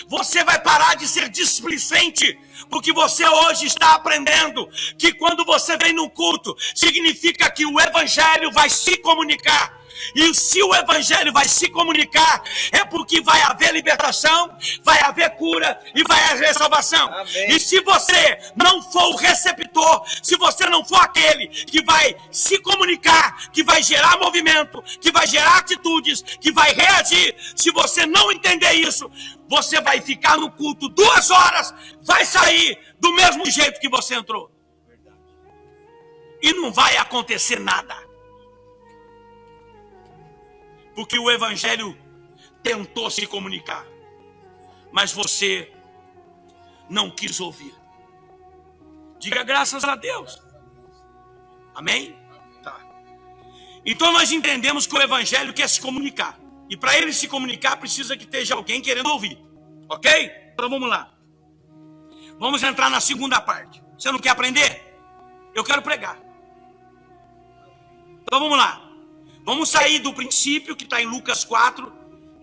Você vai parar de ser displicente, porque você hoje está aprendendo que quando você vem no culto, significa que o Evangelho vai se comunicar. E se o Evangelho vai se comunicar, é porque vai haver libertação, vai haver cura e vai haver salvação. Amém. E se você não for o receptor, se você não for aquele que vai se comunicar, que vai gerar movimento, que vai gerar atitudes, que vai reagir, se você não entender isso, você vai ficar no culto 2 horas, vai sair do mesmo jeito que você entrou. e não vai acontecer nada. Porque o evangelho tentou se comunicar, mas você não quis ouvir. Diga graças a Deus. Amém? Tá. Então nós entendemos que o evangelho quer se comunicar. E para ele se comunicar, precisa que esteja alguém querendo ouvir. Ok? Então vamos lá. Vamos entrar na segunda parte. Você não quer aprender? Eu quero pregar. Então vamos lá. Vamos sair do princípio que está em Lucas 4,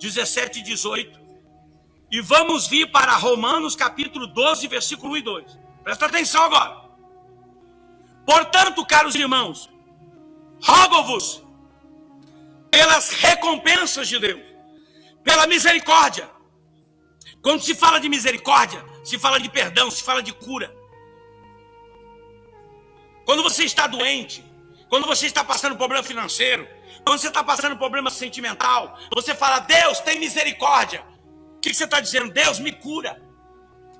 17 e 18. E vamos vir para Romanos capítulo 12, versículo 1 e 2. Presta atenção agora. Portanto, caros irmãos, rogo-vos pelas recompensas de Deus, pela misericórdia. Quando se fala de misericórdia, se fala de perdão, se fala de cura. Quando você está doente, quando você está passando problema financeiro, quando você está passando problema sentimental, você fala, Deus, tem misericórdia. O que você está dizendo? Deus me cura.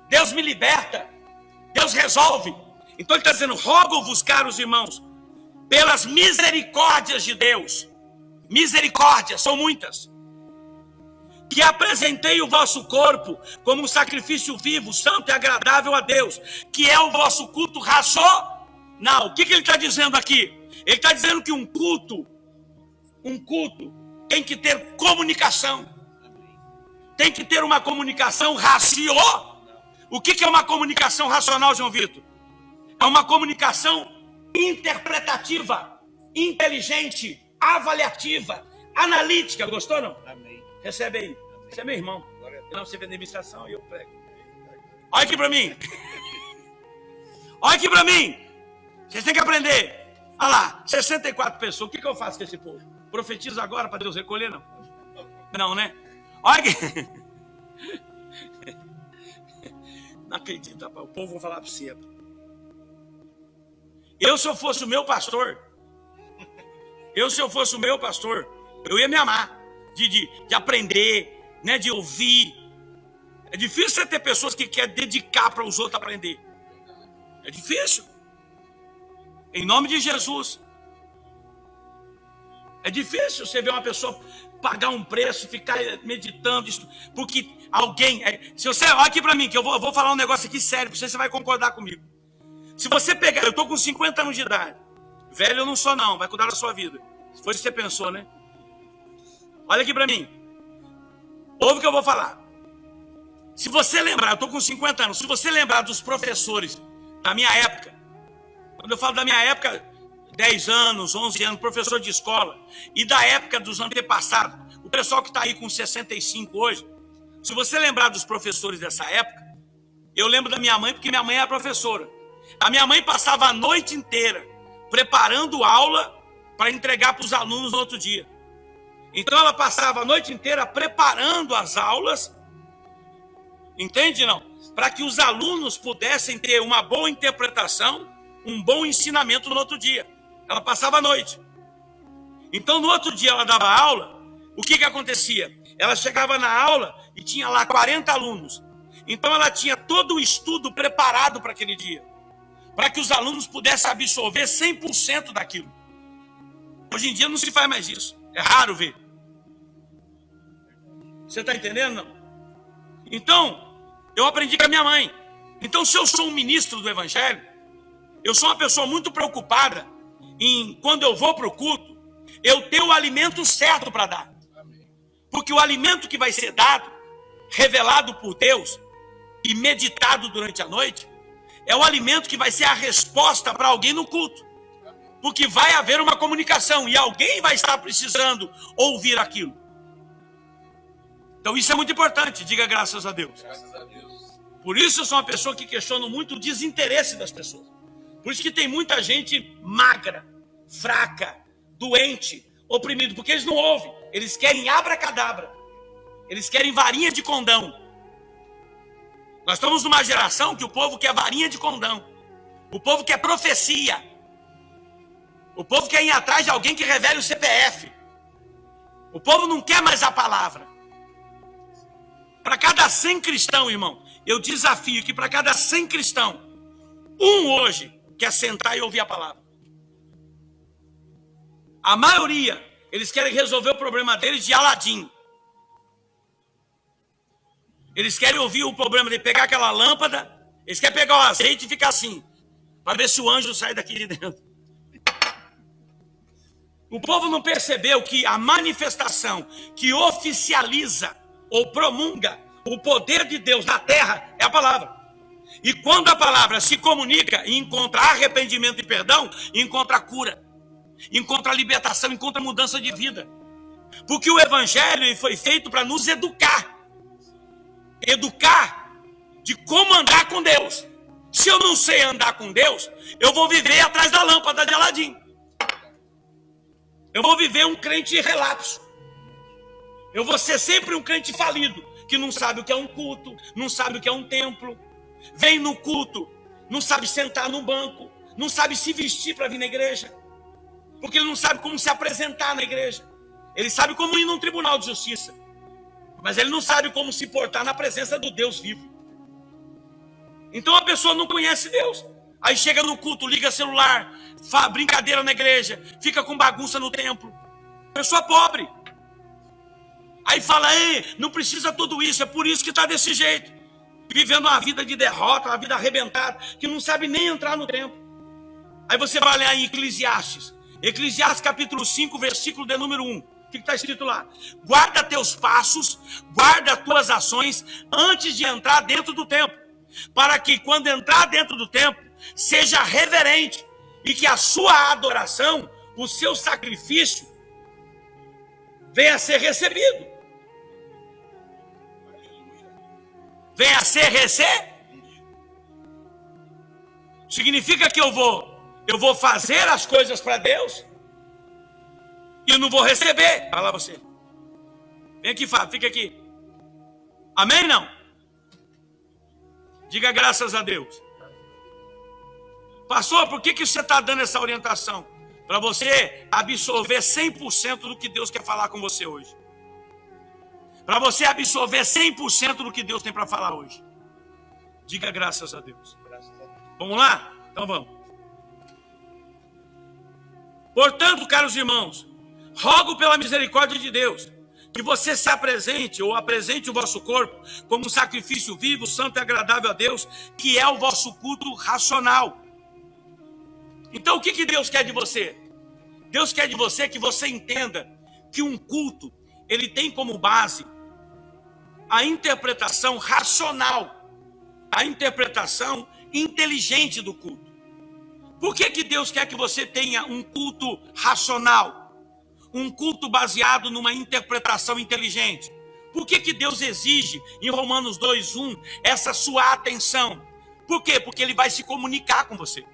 Deus me liberta. Deus resolve. Então ele está dizendo, rogo-vos, caros irmãos, pelas misericórdias de Deus. Misericórdias, são muitas. Que apresentei o vosso corpo como um sacrifício vivo, santo e agradável a Deus, que é o vosso culto racional. O que ele está dizendo aqui? Ele está dizendo que um culto tem que ter comunicação. Tem que ter uma comunicação racional. O que é uma comunicação racional, João Vitor? É uma comunicação interpretativa, inteligente, avaliativa, analítica. Gostou, não? Amém. Recebe aí. Você é meu irmão. Não, você vem de administração e eu prego. Olha aqui para mim. Olha aqui para mim. Vocês têm que aprender. Olha lá, 64 pessoas. O que eu faço com esse povo? Profetizo agora para Deus recolher, não? Não, né? Olha aqui. Não acredito, rapaz. O povo vai falar para você. Se eu fosse o meu pastor, eu ia me amar de aprender, né, de ouvir. É difícil você ter pessoas que querem dedicar para os outros aprender. É difícil. Em nome de Jesus. É difícil você ver uma pessoa pagar um preço, ficar meditando, porque alguém... Se você... Olha aqui para mim, que eu vou falar um negócio aqui sério, para você vai concordar comigo. Se você pegar... Eu estou com 50 anos de idade. Velho eu não sou não, vai cuidar da sua vida. Foi isso que você pensou, né? Olha aqui para mim. Ouve o que eu vou falar. Se você lembrar, eu estou com 50 anos, se você lembrar dos professores da minha época, quando eu falo da minha época, 10 anos, 11 anos, professor de escola, e da época dos antepassados, o pessoal que está aí com 65 hoje, se você lembrar dos professores dessa época, eu lembro da minha mãe, porque minha mãe era professora. A minha mãe passava a noite inteira preparando aula para entregar para os alunos no outro dia. Então ela passava a noite inteira preparando as aulas, entende não? Para que os alunos pudessem ter uma boa interpretação, um bom ensinamento no outro dia. Ela passava a noite. Então no outro dia ela dava aula, o que acontecia? Ela chegava na aula e tinha lá 40 alunos. Então ela tinha todo o estudo preparado para aquele dia, para que os alunos pudessem absorver 100% daquilo. Hoje em dia não se faz mais isso. É raro ver. Você está entendendo, não? Então, eu aprendi com a minha mãe. Então, se eu sou um ministro do Evangelho, eu sou uma pessoa muito preocupada em, quando eu vou para o culto, eu ter o alimento certo para dar. Porque o alimento que vai ser dado, revelado por Deus e meditado durante a noite, é o alimento que vai ser a resposta para alguém no culto. Porque vai haver uma comunicação e alguém vai estar precisando ouvir aquilo. Então isso é muito importante, diga graças a Deus. Graças a Deus. Por isso eu sou uma pessoa que questiona muito o desinteresse das pessoas. Por isso que tem muita gente magra, fraca, doente, oprimido, porque eles não ouvem. Eles querem abracadabra. Eles querem varinha de condão. Nós estamos numa geração que o povo quer varinha de condão. O povo quer profecia. O povo quer ir atrás de alguém que revele o CPF. O povo não quer mais a palavra. Para cada 100 cristãos, irmão, eu desafio que para cada 100 cristãos, um hoje quer sentar e ouvir a palavra. A maioria, eles querem resolver o problema deles de Aladim. Eles querem ouvir o problema de pegar aquela lâmpada, eles querem pegar o azeite e ficar assim, para ver se o anjo sai daqui de dentro. O povo não percebeu que a manifestação que oficializa ou promulga o poder de Deus na terra é a palavra. E quando a palavra se comunica e encontra arrependimento e perdão, encontra cura, encontra libertação, encontra mudança de vida. Porque o evangelho foi feito para nos educar. Educar de como andar com Deus. Se eu não sei andar com Deus, eu vou viver atrás da lâmpada de Aladim. Eu vou viver um crente relapso. Eu vou ser sempre um crente falido, que não sabe o que é um culto, não sabe o que é um templo. Vem no culto, não sabe sentar no banco, não sabe se vestir para vir na igreja. Porque ele não sabe como se apresentar na igreja. Ele sabe como ir num tribunal de justiça. Mas ele não sabe como se portar na presença do Deus vivo. Então a pessoa não conhece Deus. Aí chega no culto, liga celular, faz brincadeira na igreja, fica com bagunça no templo. Pessoa pobre. Aí fala, não precisa tudo isso, é por isso que está desse jeito. Vivendo uma vida de derrota, uma vida arrebentada, que não sabe nem entrar no templo. Aí você vai ler em Eclesiastes. Eclesiastes capítulo 5, versículo de número 1. O que está escrito lá? Guarda teus passos, guarda tuas ações antes de entrar dentro do templo. Para que quando entrar dentro do templo, seja reverente e que a sua adoração, o seu sacrifício, venha a ser recebido. Venha a ser recebido. Significa que eu vou fazer as coisas para Deus e eu não vou receber. Fala lá você. Vem aqui, Fábio, fica aqui. Amém, não? Diga graças a Deus. Pastor, por que você está dando essa orientação? Para você absorver 100% do que Deus quer falar com você hoje. Para você absorver 100% do que Deus tem para falar hoje. Diga graças a Deus. Vamos lá? Então vamos. Portanto, caros irmãos, rogo pela misericórdia de Deus, que você se apresente ou apresente o vosso corpo como um sacrifício vivo, santo e agradável a Deus, que é o vosso culto racional. Então o que Deus quer de você? Deus quer de você que você entenda que um culto, ele tem como base a interpretação racional, a interpretação inteligente do culto. Por que Deus quer que você tenha um culto racional? Um culto baseado numa interpretação inteligente? Por que Deus exige em Romanos 2:1 essa sua atenção? Por quê? Porque ele vai se comunicar com você.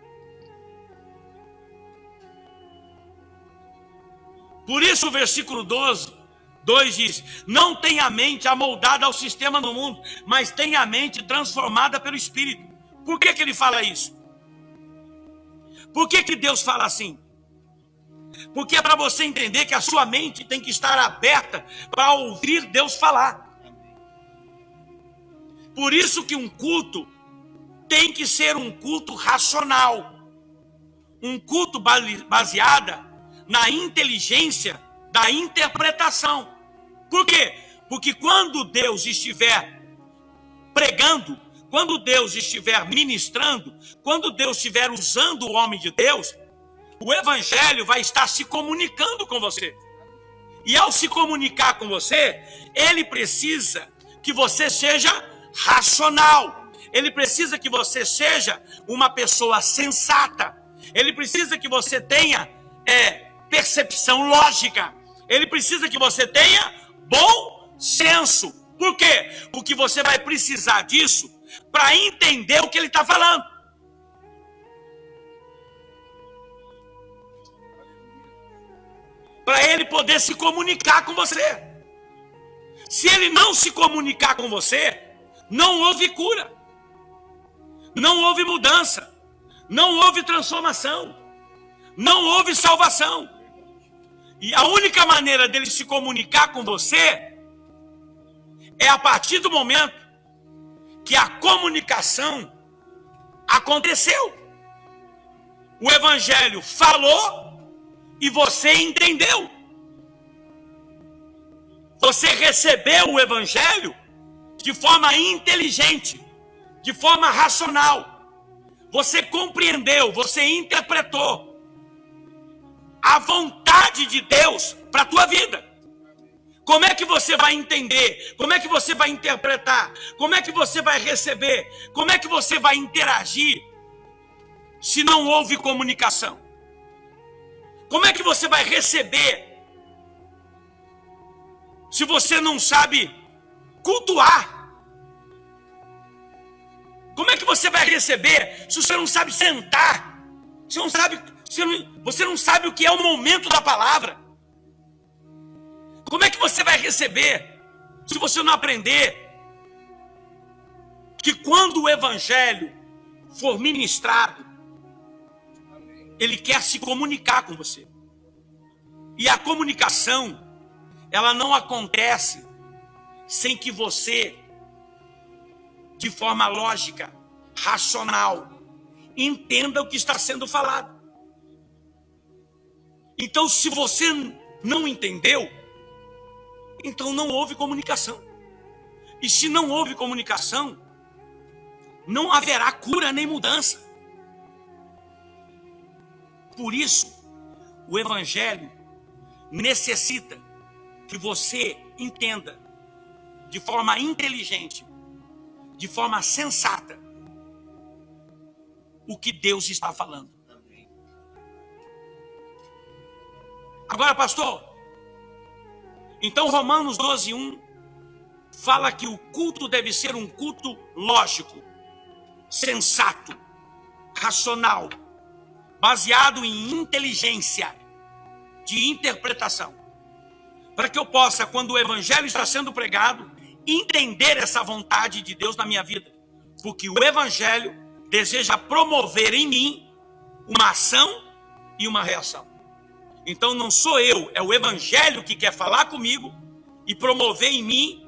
Por isso o versículo 2 diz, não tenha a mente amoldada ao sistema do mundo, mas tenha a mente transformada pelo Espírito. Por que ele fala isso? Por que Deus fala assim? Porque é para você entender que a sua mente tem que estar aberta para ouvir Deus falar. Por isso que um culto tem que ser um culto racional. Um culto baseado na inteligência da interpretação. Por quê? Porque quando Deus estiver pregando, quando Deus estiver ministrando, quando Deus estiver usando o homem de Deus, o evangelho vai estar se comunicando com você. E ao se comunicar com você, ele precisa que você seja racional. Ele precisa que você seja uma pessoa sensata. Ele precisa que você tenha percepção lógica. Ele precisa que você tenha bom senso. Por quê? Porque você vai precisar disso para entender o que ele está falando. Para ele poder se comunicar com você. Se ele não se comunicar com você, não houve cura. Não houve mudança. Não houve transformação. Não houve salvação. E a única maneira dele se comunicar com você é a partir do momento que a comunicação aconteceu. O evangelho falou, e você entendeu. Você recebeu o evangelho de forma inteligente, de forma racional. Você compreendeu, você interpretou a vontade de Deus para a tua vida. Como é que você vai entender? Como é que você vai interpretar? Como é que você vai receber? Como é que você vai interagir se não houve comunicação? Como é que você vai receber se você não sabe cultuar? Como é que você vai receber se você não sabe sentar? Você não sabe o que é o momento da palavra. Como é que você vai receber se você não aprender que quando o evangelho for ministrado, ele quer se comunicar com você. E a comunicação, ela não acontece sem que você, de forma lógica, racional, entenda o que está sendo falado. Então, se você não entendeu, então não houve comunicação. E se não houve comunicação, não haverá cura nem mudança. Por isso, o evangelho necessita que você entenda de forma inteligente, de forma sensata, o que Deus está falando. Agora, pastor, então Romanos 12:1 fala que o culto deve ser um culto lógico, sensato, racional, baseado em inteligência de interpretação, para que eu possa, quando o evangelho está sendo pregado, entender essa vontade de Deus na minha vida, porque o evangelho deseja promover em mim uma ação e uma reação. Então não sou eu, é o evangelho que quer falar comigo e promover em mim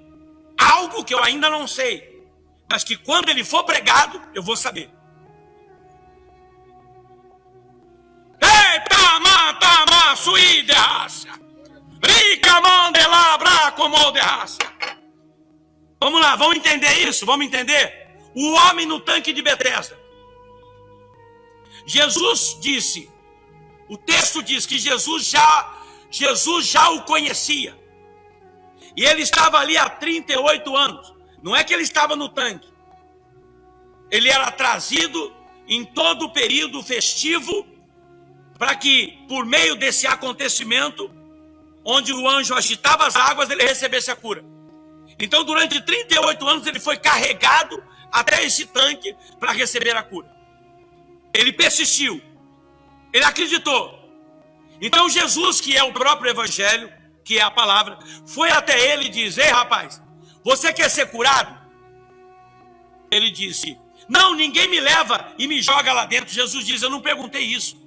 algo que eu ainda não sei, mas que quando ele for pregado, eu vou saber. Eita, mata, sui de raça. Rica, mandelabra, como de raça. Vamos lá, vamos entender isso, vamos entender. O homem no tanque de Betesda. Jesus disse, o texto diz que Jesus já o conhecia. E ele estava ali há 38 anos. Não é que ele estava no tanque. Ele era trazido em todo o período festivo para que, por meio desse acontecimento, onde o anjo agitava as águas, ele recebesse a cura. Então, durante 38 anos, ele foi carregado até esse tanque para receber a cura. Ele persistiu. Ele acreditou. Então, Jesus, que é o próprio evangelho, que é a palavra, foi até ele e disse: ei, rapaz, você quer ser curado? Ele disse: não, ninguém me leva e me joga lá dentro. Jesus diz: eu não perguntei isso.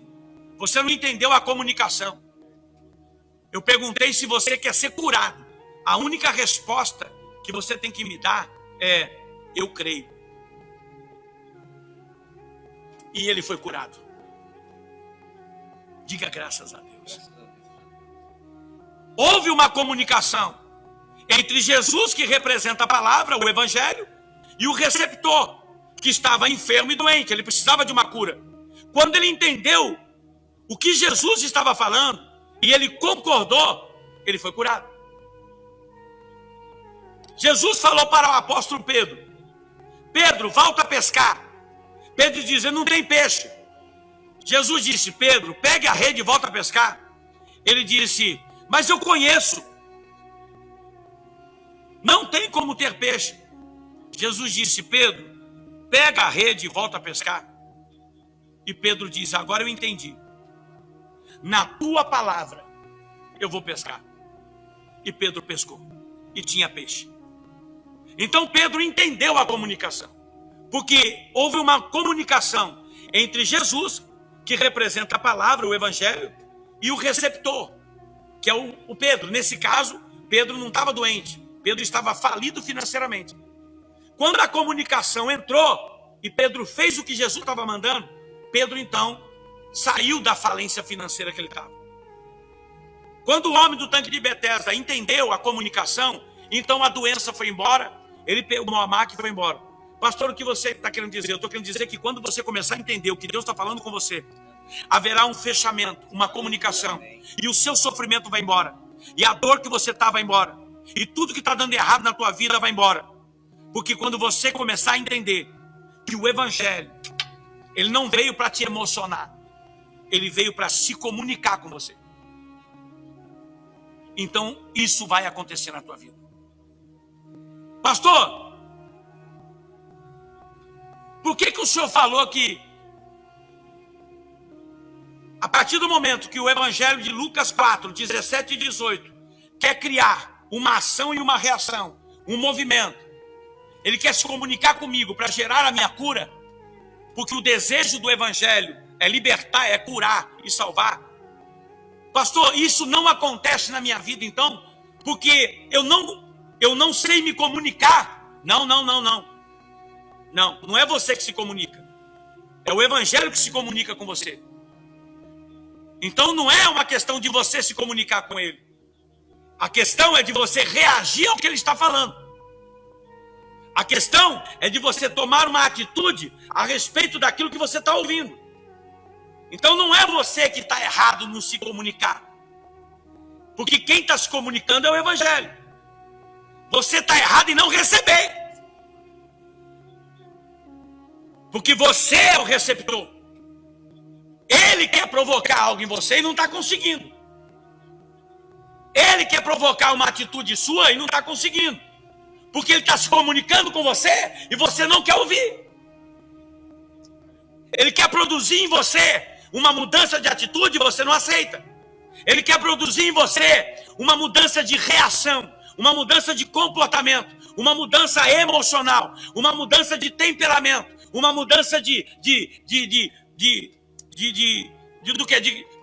Você não entendeu a comunicação. Eu perguntei se você quer ser curado. A única resposta que você tem que me dar é: eu creio. E ele foi curado. Diga graças a Deus. Houve uma comunicação entre Jesus, que representa a palavra, o evangelho, e o receptor, que estava enfermo e doente. Ele precisava de uma cura. Quando ele entendeu o que Jesus estava falando, e ele concordou, ele foi curado. Jesus falou para o apóstolo Pedro: Pedro, volta a pescar. Pedro diz: não tem peixe. Jesus disse: Pedro, pegue a rede e volta a pescar. Ele disse: mas eu conheço. Não tem como ter peixe. Jesus disse: Pedro, pega a rede e volta a pescar. E Pedro diz: agora eu entendi. Na tua palavra eu vou pescar. E Pedro pescou. E tinha peixe. Então Pedro entendeu a comunicação. Porque houve uma comunicação entre Jesus, que representa a palavra, o evangelho, e o receptor, que é o Pedro. Nesse caso, Pedro não estava doente. Pedro estava falido financeiramente. Quando a comunicação entrou e Pedro fez o que Jesus estava mandando, Pedro então saiu da falência financeira que ele estava. Quando o homem do tanque de Betesda entendeu a comunicação, então a doença foi embora, ele pegou uma maca e foi embora. Pastor, o que você está querendo dizer? Eu estou querendo dizer que quando você começar a entender o que Deus está falando com você, haverá um fechamento, uma comunicação, e o seu sofrimento vai embora, e a dor que você está vai embora, e tudo que está dando errado na tua vida vai embora. Porque quando você começar a entender que o evangelho, ele não veio para te emocionar, ele veio para se comunicar com você. Então isso vai acontecer na tua vida. Pastor, por que o senhor falou que a partir do momento que o evangelho de Lucas 4, 17 e 18 quer criar uma ação e uma reação, um movimento, ele quer se comunicar comigo para gerar a minha cura, porque o desejo do evangelho é libertar, é curar e salvar. Pastor, isso não acontece na minha vida então, porque eu não sei me comunicar. Não. Não é você que se comunica. É o evangelho que se comunica com você. Então não é uma questão de você se comunicar com ele. A questão é de você reagir ao que ele está falando. A questão é de você tomar uma atitude a respeito daquilo que você está ouvindo. Então não é você que está errado no se comunicar. Porque quem está se comunicando é o evangelho. Você está errado em não receber. Porque você é o receptor. Ele quer provocar algo em você e não está conseguindo. Ele quer provocar uma atitude sua e não está conseguindo. Porque ele está se comunicando com você e você não quer ouvir. Ele quer produzir em você uma mudança de atitude e você não aceita. Ele quer produzir em você uma mudança de reação, uma mudança de comportamento, uma mudança emocional, uma mudança de temperamento, uma mudança de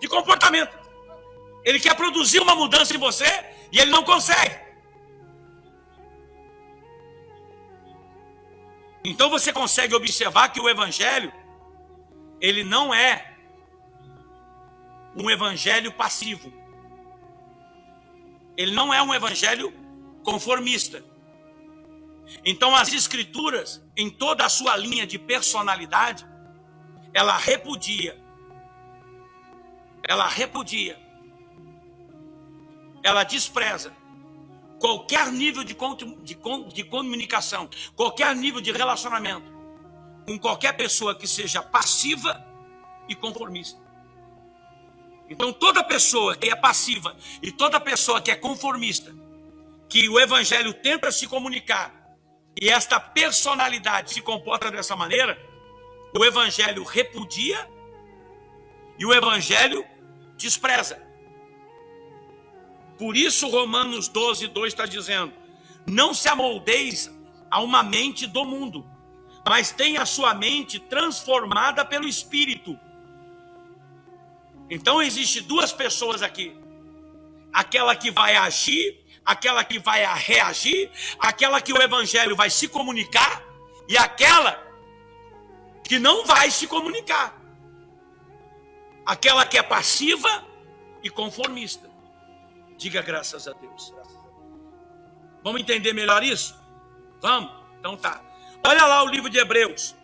comportamento. Ele quer produzir uma mudança em você e ele não consegue. Então você consegue observar que o evangelho, ele não é um evangelho passivo. Ele não é um evangelho conformista. Então as escrituras, em toda a sua linha de personalidade, ela repudia, ela despreza qualquer nível de comunicação, qualquer nível de relacionamento com qualquer pessoa que seja passiva e conformista. Então toda pessoa que é passiva e toda pessoa que é conformista, que o evangelho tenta se comunicar e esta personalidade se comporta dessa maneira, o evangelho repudia e o evangelho despreza. Por isso Romanos 12, 2 está dizendo: não se amoldeis a uma mente do mundo, mas tenha a sua mente transformada pelo Espírito. Então existe duas pessoas aqui: aquela que vai agir, aquela que vai reagir, aquela que o evangelho vai se comunicar e aquela que não vai se comunicar, aquela que é passiva e conformista. Diga graças a Deus. Vamos entender melhor isso? Vamos? Então tá. Olha lá o livro de Hebreus.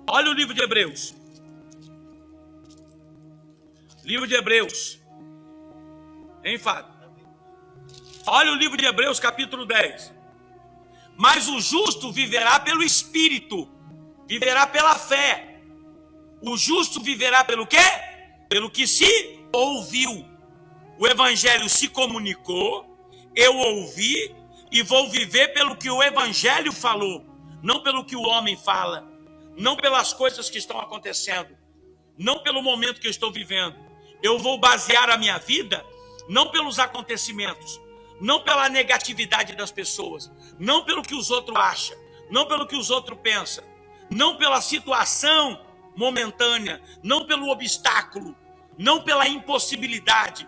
Olha o livro de Hebreus. Livro de Hebreus. Hein, Fábio? Olha o livro de Hebreus, capítulo 10. Mas o justo viverá pelo Espírito, viverá pela fé. O justo viverá pelo quê? Pelo que se ouviu. O evangelho se comunicou, eu ouvi e vou viver pelo que o evangelho falou, não pelo que o homem fala, não pelas coisas que estão acontecendo, não pelo momento que eu estou vivendo. Eu vou basear a minha vida não pelos acontecimentos, não pela negatividade das pessoas, não pelo que os outros acham, não pelo que os outros pensam, não pela situação momentânea, não pelo obstáculo, não pela impossibilidade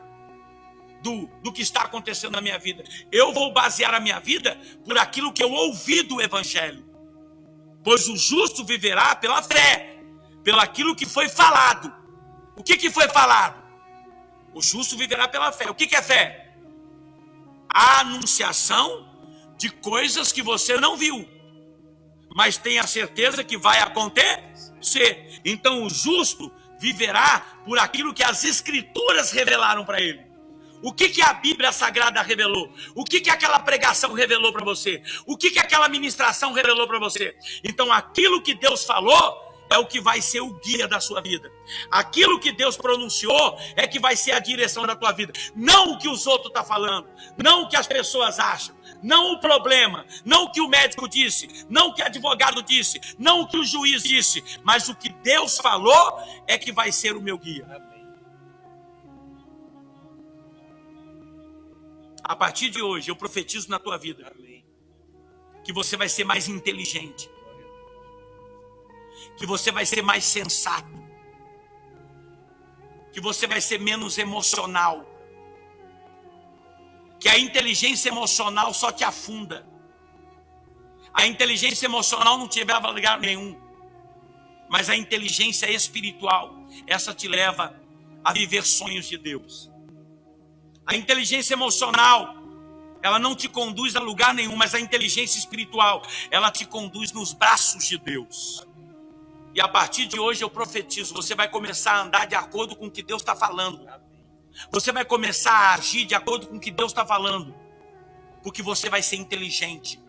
do que está acontecendo na minha vida. Eu vou basear a minha vida por aquilo que eu ouvi do evangelho. Pois o justo viverá pela fé, pelo aquilo que foi falado. O que foi falado? O justo viverá pela fé. O que é fé? A anunciação de coisas que você não viu, mas tem a certeza que vai acontecer. Então o justo viverá por aquilo que as Escrituras revelaram para ele. O que a Bíblia Sagrada revelou? O que aquela pregação revelou para você? O que aquela ministração revelou para você? Então aquilo que Deus falou é o que vai ser o guia da sua vida. Aquilo que Deus pronunciou é que vai ser a direção da tua vida. Não o que os outros estão falando, não o que as pessoas acham, não o problema, não o que o médico disse, não o que o advogado disse, não o que o juiz disse, mas o que Deus falou é que vai ser o meu guia. A partir de hoje, eu profetizo na tua vida que você vai ser mais inteligente, que você vai ser mais sensato, que você vai ser menos emocional, que a inteligência emocional só te afunda. A inteligência emocional não te leva a lugar nenhum, mas a inteligência espiritual, essa te leva a viver sonhos de Deus. A inteligência emocional, ela não te conduz a lugar nenhum, mas a inteligência espiritual, ela te conduz nos braços de Deus. E a partir de hoje eu profetizo, você vai começar a andar de acordo com o que Deus está falando. Você vai começar a agir de acordo com o que Deus está falando. Porque você vai ser inteligente.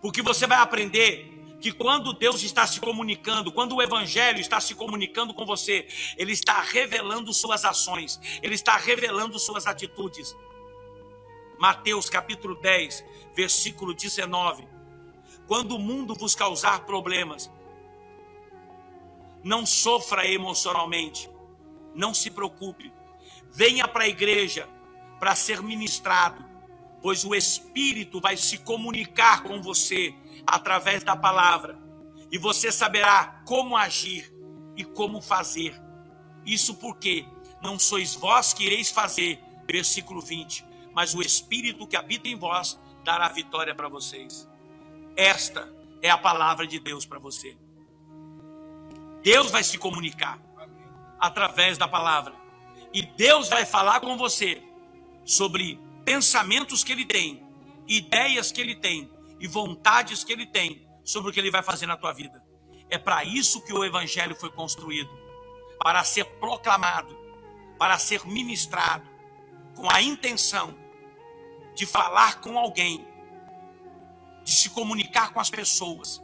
Porque você vai aprender que quando Deus está se comunicando, quando o Evangelho está se comunicando com você, Ele está revelando suas ações, Ele está revelando suas atitudes. Mateus capítulo 10, versículo 19. Quando o mundo vos causar problemas, não sofra emocionalmente, não se preocupe. Venha para a igreja para ser ministrado, pois o Espírito vai se comunicar com você através da palavra, e você saberá como agir e como fazer. Isso porque não sois vós que ireis fazer, versículo 20, mas o Espírito que habita em vós dará vitória para vocês. Esta é a palavra de Deus para você. Deus vai se comunicar através da palavra. E Deus vai falar com você sobre pensamentos que Ele tem, ideias que Ele tem e vontades que Ele tem sobre o que Ele vai fazer na tua vida. É para isso que o Evangelho foi construído. Para ser proclamado, para ser ministrado, com a intenção de falar com alguém, de se comunicar com as pessoas,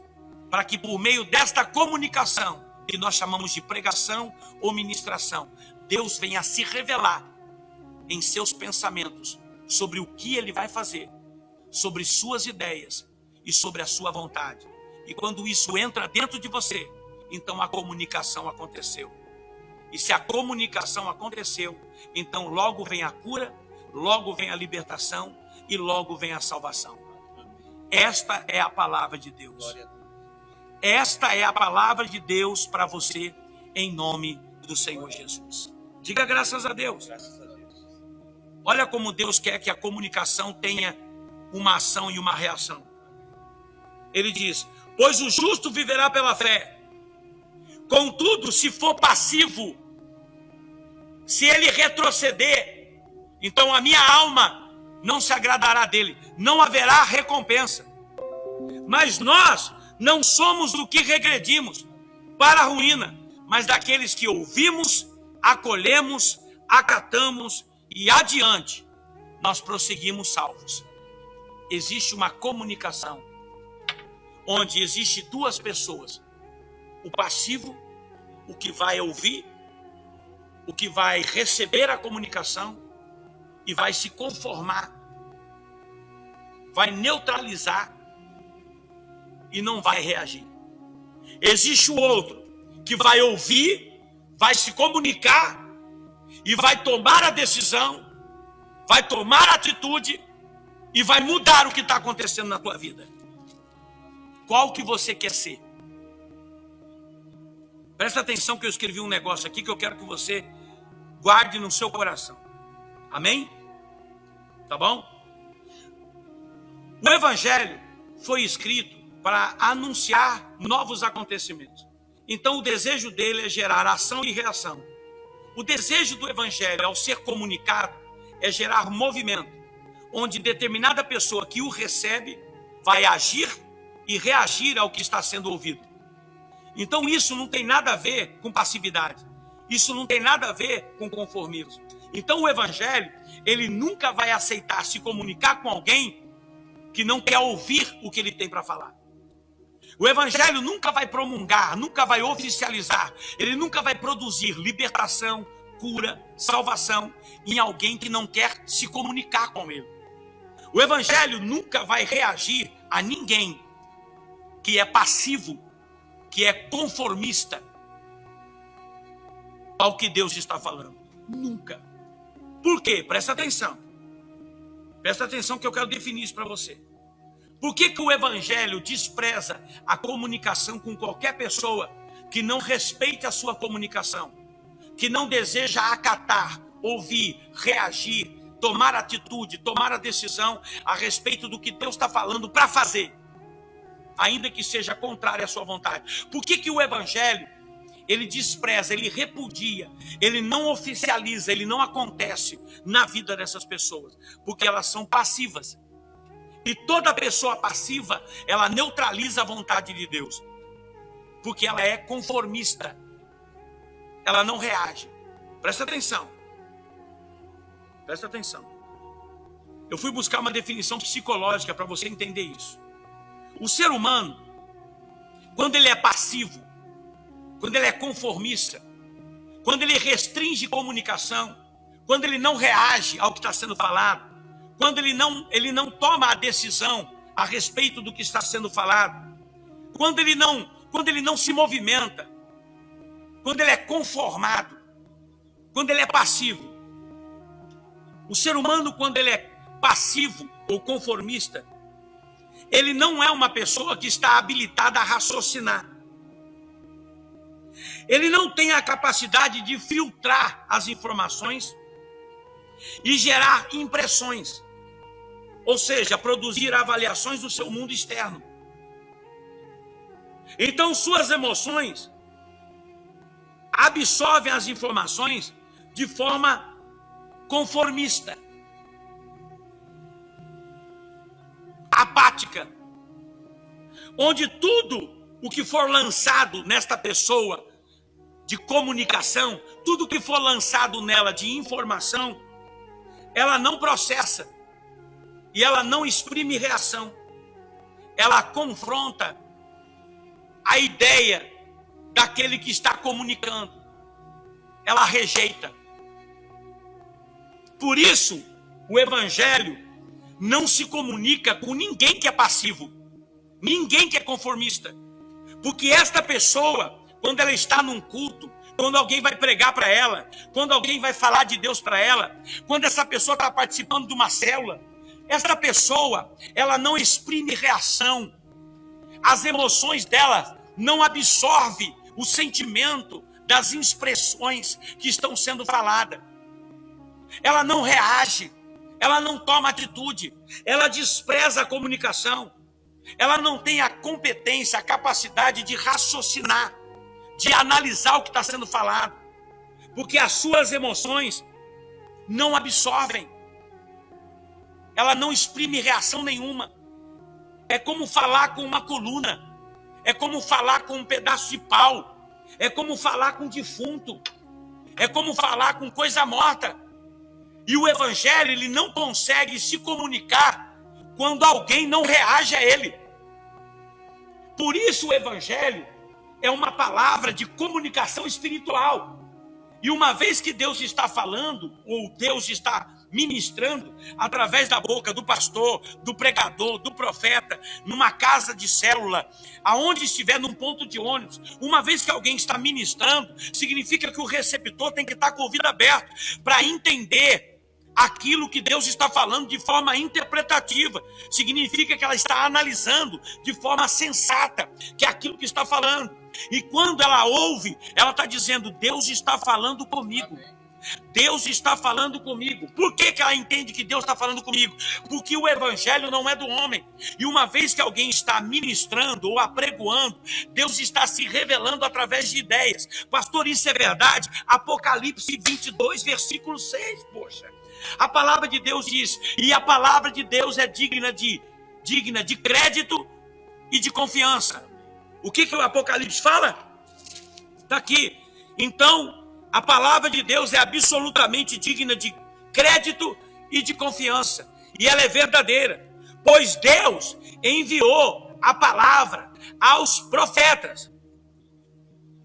para que por meio desta comunicação, que nós chamamos de pregação ou ministração, Deus venha a se revelar em seus pensamentos sobre o que Ele vai fazer, sobre suas ideias e sobre a sua vontade. E quando isso entra dentro de você, então a comunicação aconteceu. E se a comunicação aconteceu, então logo vem a cura, logo vem a libertação e logo vem a salvação. Esta é a palavra de Deus. Esta é a palavra de Deus para você, em nome do Senhor Jesus. Diga graças a Deus. Olha como Deus quer que a comunicação tenha uma ação e uma reação. Ele diz: pois o justo viverá pela fé. Contudo, se for passivo, se ele retroceder, então a minha alma não se agradará dele, não haverá recompensa. Mas nós não somos do que regredimos para a ruína, mas daqueles que ouvimos, acolhemos, acatamos e adiante nós prosseguimos salvos. Existe uma comunicação onde existe duas pessoas: o passivo, o que vai ouvir, o que vai receber a comunicação e vai se conformar, vai neutralizar e não vai reagir. Existe o outro que vai ouvir, vai se comunicar e vai tomar a decisão, vai tomar a atitude e vai mudar o que está acontecendo na tua vida. Qual que você quer ser? Presta atenção que eu escrevi um negócio aqui que eu quero que você guarde no seu coração. Amém? Tá bom? O Evangelho foi escrito para anunciar novos acontecimentos. Então o desejo dele é gerar ação e reação. O desejo do evangelho, ao ser comunicado, é gerar movimento, onde determinada pessoa que o recebe vai agir e reagir ao que está sendo ouvido. Então isso não tem nada a ver com passividade. Isso não tem nada a ver com conformismo. Então o evangelho, ele nunca vai aceitar se comunicar com alguém que não quer ouvir o que ele tem para falar. O evangelho nunca vai promulgar, nunca vai oficializar, ele nunca vai produzir libertação, cura, salvação em alguém que não quer se comunicar com ele. O evangelho nunca vai reagir a ninguém que é passivo, que é conformista ao que Deus está falando. Nunca. Por quê? Presta atenção. Presta atenção que eu quero definir isso para você. Por que o evangelho despreza a comunicação com qualquer pessoa que não respeite a sua comunicação, que não deseja acatar, ouvir, reagir, tomar atitude, tomar a decisão a respeito do que Deus está falando para fazer, ainda que seja contrário à sua vontade? Por que o evangelho, ele despreza, ele repudia, ele não oficializa, ele não acontece na vida dessas pessoas? Porque elas são passivas. E toda pessoa passiva, ela neutraliza a vontade de Deus. Porque ela é conformista. Ela não reage. Presta atenção. Presta atenção. Eu fui buscar uma definição psicológica para você entender isso. O ser humano, quando ele é passivo, quando ele é conformista, quando ele restringe comunicação, quando ele não reage ao que está sendo falado, quando ele não toma a decisão a respeito do que está sendo falado, quando ele não se movimenta, quando ele é conformado, quando ele é passivo. O ser humano, quando ele é passivo ou conformista, ele não é uma pessoa que está habilitada a raciocinar. Ele não tem a capacidade de filtrar as informações e gerar impressões, ou seja, produzir avaliações do seu mundo externo. Então suas emoções absorvem as informações de forma conformista, apática, onde tudo o que for lançado nesta pessoa de comunicação, tudo que for lançado nela de informação, ela não processa e ela não exprime reação. Ela confronta a ideia daquele que está comunicando. Ela rejeita. Por isso, o evangelho não se comunica com ninguém que é passivo, ninguém que é conformista. Porque esta pessoa, quando ela está num culto, quando alguém vai pregar para ela, quando alguém vai falar de Deus para ela, quando essa pessoa está participando de uma célula, essa pessoa, ela não exprime reação. As emoções dela não absorvem o sentimento das expressões que estão sendo faladas. Ela não reage, ela não toma atitude, ela despreza a comunicação. Ela não tem a competência, a capacidade de raciocinar, de analisar o que está sendo falado, porque as suas emoções não absorvem, ela não exprime reação nenhuma. É como falar com uma coluna, é como falar com um pedaço de pau, é como falar com um defunto, é como falar com coisa morta. E o evangelho, ele não consegue se comunicar quando alguém não reage a ele. Por isso o evangelho é uma palavra de comunicação espiritual. E uma vez que Deus está falando, ou Deus está ministrando através da boca do pastor, do pregador, do profeta, numa casa de célula, aonde estiver num ponto de ônibus, uma vez que alguém está ministrando, significa que o receptor tem que estar com o ouvido aberto para entender aquilo que Deus está falando de forma interpretativa. Significa que ela está analisando de forma sensata que é aquilo que está falando. E quando ela ouve, ela está dizendo: Deus está falando comigo. Deus está falando comigo. Por que ela entende que Deus está falando comigo? Porque o evangelho não é do homem. E uma vez que alguém está ministrando ou apregoando, Deus está se revelando através de ideias. Pastor, isso é verdade? Apocalipse 22, versículo 6, poxa. A palavra de Deus diz, e a palavra de Deus é digna de crédito e de confiança. O que o Apocalipse fala? Está aqui. Então, a palavra de Deus é absolutamente digna de crédito e de confiança. E ela é verdadeira. Pois Deus enviou a palavra aos profetas,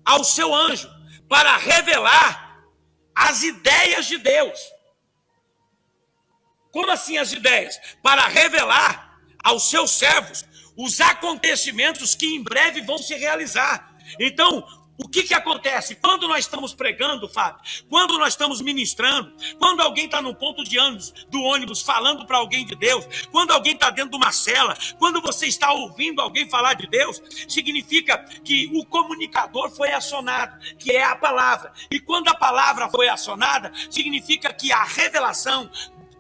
ao seu anjo, para revelar as ideias de Deus. Como assim as ideias? Para revelar aos seus servos os acontecimentos que em breve vão se realizar. Então, o que acontece? Quando nós estamos pregando, Fábio, quando nós estamos ministrando, quando alguém está no ponto de ônibus, falando para alguém de Deus, quando alguém está dentro de uma cela, quando você está ouvindo alguém falar de Deus, significa que o comunicador foi acionado, que é a palavra. E quando a palavra foi acionada, significa que a revelação,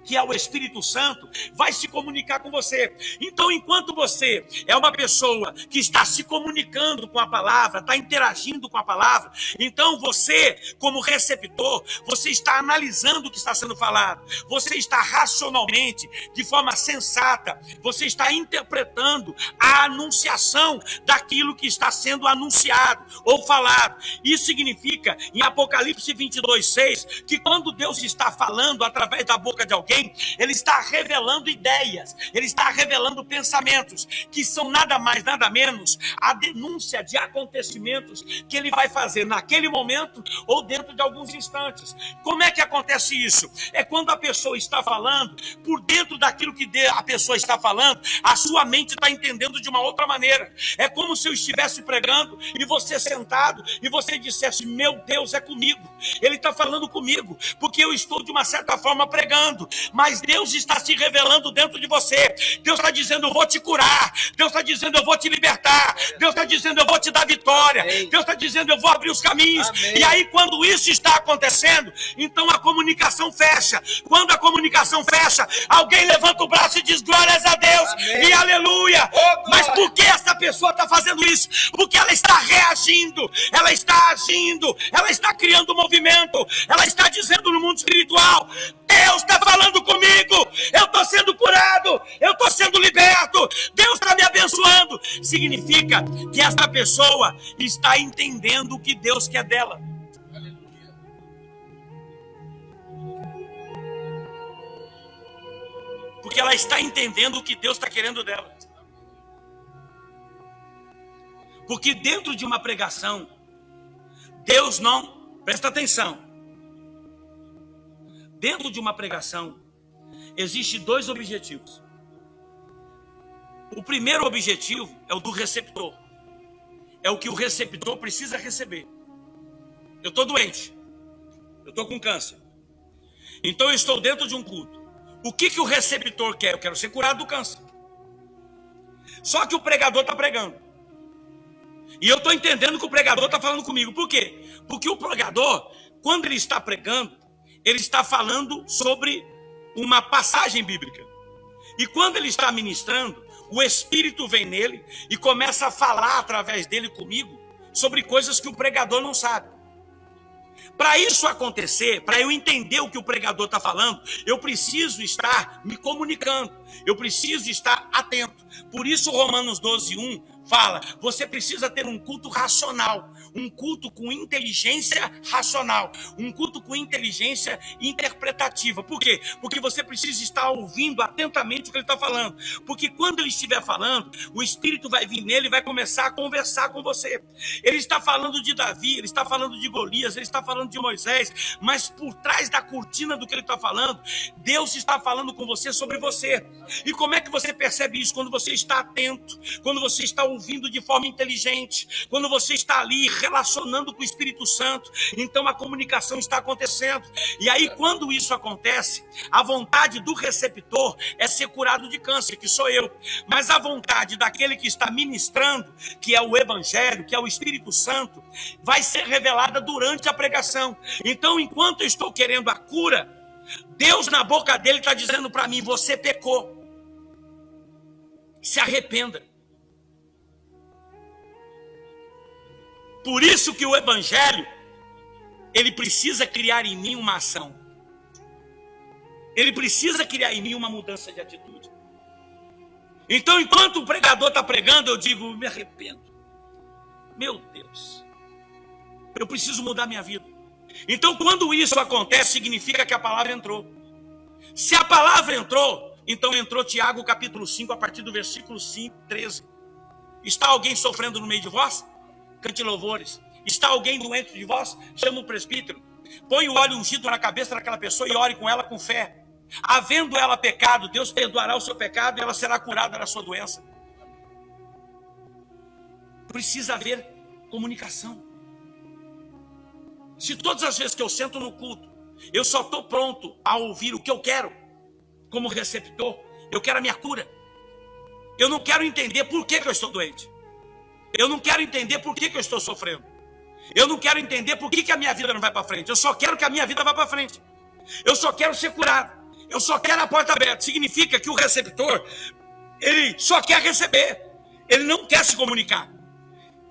que é o Espírito Santo, vai se comunicar com você. Então, enquanto você é uma pessoa que está se comunicando com a palavra, está interagindo com a palavra, então você, como receptor, você está analisando o que está sendo falado, você está racionalmente, de forma sensata, você está interpretando a anunciação daquilo que está sendo anunciado ou falado. Isso significa, em Apocalipse 22, 6, que quando Deus está falando através da boca de alguém, ele está revelando ideias, ele está revelando pensamentos, que são nada mais, nada menos a denúncia de acontecimentos que ele vai fazer naquele momento ou dentro de alguns instantes. Como é que acontece isso? É quando a pessoa está falando, por dentro daquilo que a pessoa está falando, a sua mente está entendendo de uma outra maneira. É como se eu estivesse pregando e você sentado e você dissesse: meu Deus, é comigo, ele está falando comigo, porque eu estou de uma certa forma pregando, mas Deus está se revelando dentro de você. Deus está dizendo: eu vou te curar. Deus está dizendo: eu vou te libertar. Deus está dizendo: eu vou te dar vitória. Deus está dizendo: eu vou abrir os caminhos. E aí, quando isso está acontecendo, então a comunicação fecha. Quando a comunicação fecha, alguém levanta o braço e diz: glórias a Deus e aleluia. Mas por que essa pessoa está fazendo isso? Porque ela está reagindo, ela está agindo, ela está criando movimento, ela está dizendo no mundo espiritual: Deus está falando comigo, eu estou sendo curado, eu estou sendo liberto, Deus está me abençoando. Significa que essa pessoa está entendendo o que Deus quer dela. Porque ela está entendendo o que Deus está querendo dela. Porque dentro de uma pregação, Deus não... Presta atenção. Dentro de uma pregação, existem dois objetivos. O primeiro objetivo é o do receptor. É o que o receptor precisa receber. Eu estou doente. Eu estou com câncer. Então eu estou dentro de um culto. O que o receptor quer? Eu quero ser curado do câncer. Só que o pregador está pregando. E eu estou entendendo que o pregador está falando comigo. Por quê? Porque o pregador, quando ele está pregando, ele está falando sobre uma passagem bíblica. E quando ele está ministrando, o Espírito vem nele e começa a falar através dele comigo sobre coisas que o pregador não sabe. Para isso acontecer, para eu entender o que o pregador está falando, eu preciso estar me comunicando, eu preciso estar atento. Por isso Romanos 12:1 fala: você precisa ter um culto racional, um culto com inteligência racional, um culto com inteligência interpretativa. Por quê? Porque você precisa estar ouvindo atentamente o que ele está falando. Porque quando ele estiver falando, o Espírito vai vir nele e vai começar a conversar com você. Ele está falando de Davi, ele está falando de Golias, ele está falando de Moisés, mas por trás da cortina do que ele está falando, Deus está falando com você sobre você. E como é que você percebe isso? Quando você está atento, quando você está ouvindo de forma inteligente, quando você está ali relacionando com o Espírito Santo, então a comunicação está acontecendo. E aí, quando isso acontece, a vontade do receptor é ser curado de câncer, que sou eu. Mas a vontade daquele que está ministrando, que é o Evangelho, que é o Espírito Santo, vai ser revelada durante a pregação. Então, enquanto eu estou querendo a cura, Deus na boca dele está dizendo para mim: você pecou, se arrependa. Por isso que o Evangelho, ele precisa criar em mim uma ação. Ele precisa criar em mim uma mudança de atitude. Então, enquanto o pregador está pregando, eu digo: me arrependo. Meu Deus, eu preciso mudar minha vida. Então, quando isso acontece, significa que a palavra entrou. Se a palavra entrou, então entrou Tiago capítulo 5, a partir do versículo 13. Está alguém sofrendo no meio de vós? Cante louvores. Está alguém doente de vós? Chama o presbítero. Põe o óleo ungido na cabeça daquela pessoa e ore com ela com fé. Havendo ela pecado, Deus perdoará o seu pecado e ela será curada da sua doença. Precisa haver comunicação. Se todas as vezes que eu sento no culto, eu só estou pronto a ouvir o que eu quero, como receptor, eu quero a minha cura. Eu não quero entender por que eu estou doente. Eu não quero entender por que eu estou sofrendo. Eu não quero entender por que a minha vida não vai para frente. Eu só quero que a minha vida vá para frente. Eu só quero ser curado. Eu só quero a porta aberta. Significa que o receptor, ele só quer receber. Ele não quer se comunicar.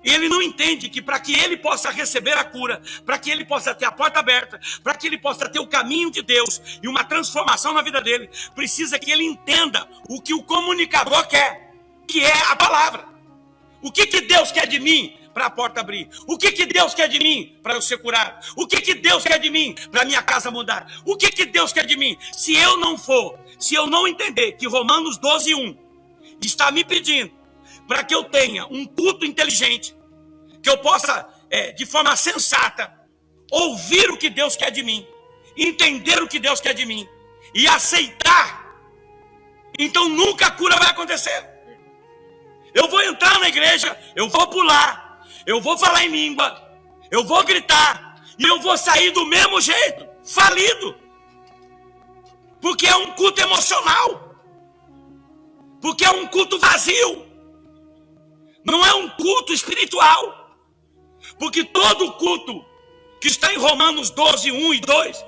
Ele não entende que para que ele possa receber a cura, para que ele possa ter a porta aberta, para que ele possa ter o caminho de Deus e uma transformação na vida dele, precisa que ele entenda o que o comunicador quer, que é a palavra. O que Deus quer de mim para a porta abrir? O que Deus quer de mim para eu ser curado? O que Deus quer de mim para minha casa mudar? O que Deus quer de mim? Se eu não entender que Romanos 12:1 está me pedindo para que eu tenha um culto inteligente, que eu possa, de forma sensata, ouvir o que Deus quer de mim, entender o que Deus quer de mim e aceitar, então nunca a cura vai acontecer. Eu vou entrar na igreja, eu vou pular, eu vou falar em língua, eu vou gritar e eu vou sair do mesmo jeito, falido, porque é um culto emocional, porque é um culto vazio. Não é um culto espiritual. Porque todo culto que está em Romanos 12:1 e 2,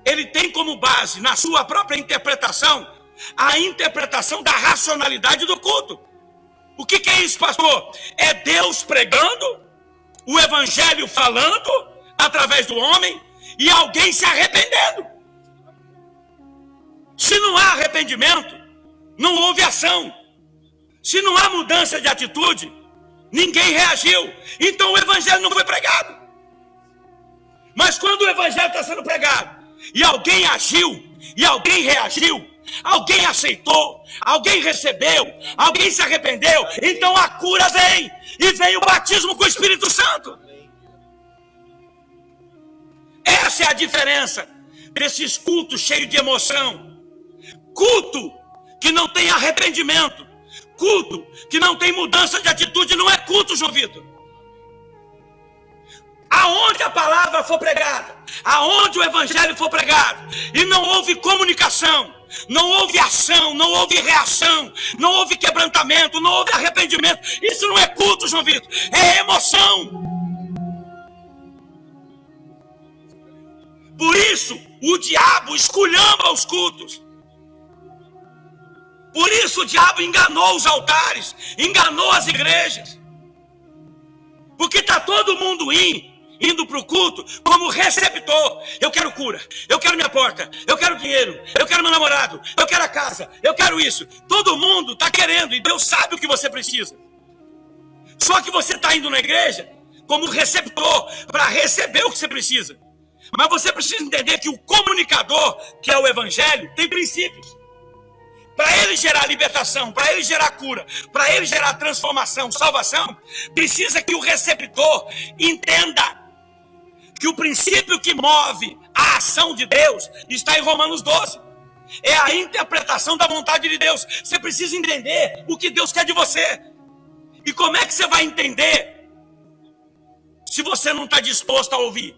ele tem como base, na sua própria interpretação, a interpretação da racionalidade do culto. O que é isso, pastor? É Deus pregando, o Evangelho falando, através do homem, e alguém se arrependendo. Se não há arrependimento, não houve ação. Se não há mudança de atitude, ninguém reagiu. Então o Evangelho não foi pregado. Mas quando o Evangelho está sendo pregado, e alguém agiu, e alguém reagiu, alguém aceitou, alguém recebeu, alguém se arrependeu, então a cura vem, e vem o batismo com o Espírito Santo. Essa é a diferença desses cultos cheios de emoção. Culto que não tem arrependimento, culto que não tem mudança de atitude, não é culto, João Vitor. Aonde a palavra for pregada, aonde o Evangelho for pregado, e não houve comunicação, não houve ação, não houve reação, não houve quebrantamento, não houve arrependimento, isso não é culto, João Vitor, é emoção. Por isso, o diabo esculhamba os cultos. Por isso o diabo enganou os altares, enganou as igrejas. Porque está todo mundo indo para o culto como receptor. Eu quero cura, eu quero minha porta, eu quero dinheiro, eu quero meu namorado, eu quero a casa, eu quero isso. Todo mundo está querendo e Deus sabe o que você precisa. Só que você está indo na igreja como receptor para receber o que você precisa. Mas você precisa entender que o comunicador, que é o Evangelho, tem princípios. Para ele gerar libertação, para ele gerar cura, para ele gerar transformação, salvação, precisa que o receptor entenda que o princípio que move a ação de Deus está em Romanos 12. É a interpretação da vontade de Deus. Você precisa entender o que Deus quer de você. E como é que você vai entender se você não está disposto a ouvir?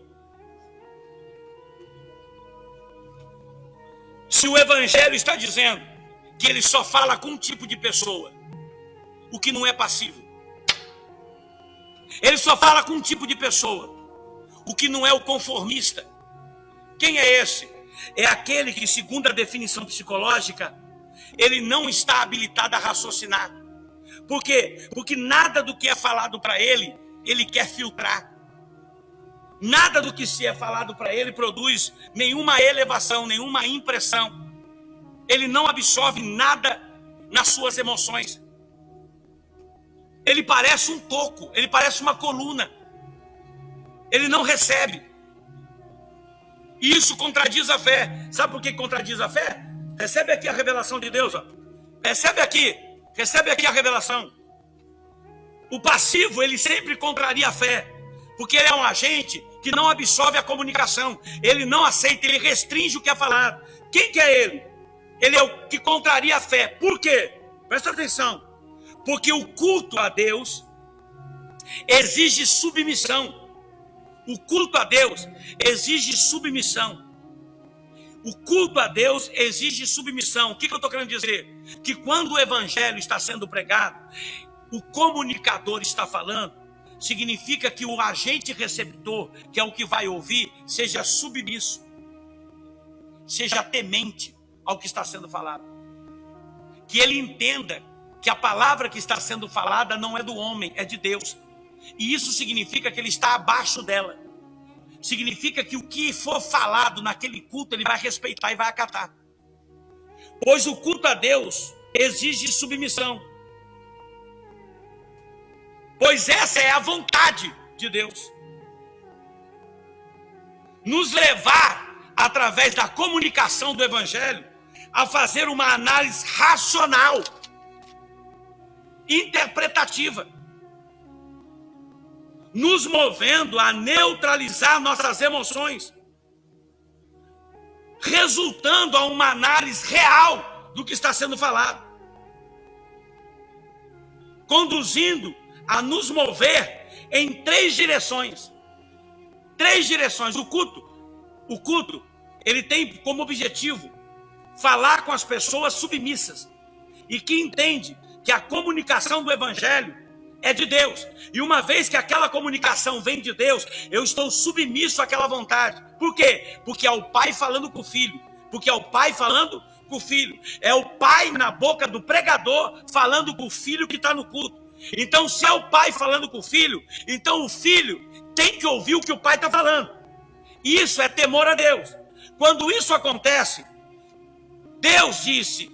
Se o Evangelho está dizendo que ele só fala com um tipo de pessoa, o que não é passivo. Ele só fala com um tipo de pessoa, o que não é o conformista. Quem é esse? É aquele que, segundo a definição psicológica, ele não está habilitado a raciocinar. Por quê? Porque nada do que é falado para ele, ele quer filtrar. Nada do que se é falado para ele produz nenhuma elevação, nenhuma impressão. Ele não absorve nada nas suas emoções. Ele parece um toco, ele parece uma coluna. Ele não recebe. E isso contradiz a fé. Sabe por que contradiz a fé? Recebe aqui a revelação de Deus. Ó. Recebe aqui a revelação. O passivo, ele sempre contraria a fé. Porque ele é um agente que não absorve a comunicação. Ele não aceita, ele restringe o que é falado. Quem que é ele? Ele é o que contraria a fé. Por quê? Presta atenção. Porque o culto a Deus exige submissão. O culto a Deus exige submissão. O culto a Deus exige submissão. O que eu estou querendo dizer? Que quando o evangelho está sendo pregado, o comunicador está falando, significa que o agente receptor, que é o que vai ouvir, seja submisso, seja temente ao que está sendo falado. Que ele entenda que a palavra que está sendo falada não é do homem, é de Deus. E isso significa que ele está abaixo dela. Significa que o que for falado naquele culto, ele vai respeitar e vai acatar. Pois o culto a Deus exige submissão. Pois essa é a vontade de Deus. Nos levar, através da comunicação do Evangelho, a fazer uma análise racional, interpretativa, nos movendo a neutralizar nossas emoções, resultando a uma análise real do que está sendo falado, conduzindo a nos mover em três direções. Três direções. O culto, ele tem como objetivo falar com as pessoas submissas e que entende que a comunicação do Evangelho é de Deus. E uma vez que aquela comunicação vem de Deus, eu estou submisso àquela vontade. Por quê? Porque é o pai falando com o filho. Porque é o pai falando com o filho. É o pai na boca do pregador falando com o filho que está no culto. Então, se é o pai falando com o filho, então o filho tem que ouvir o que o pai está falando. Isso é temor a Deus. Quando isso acontece, Deus disse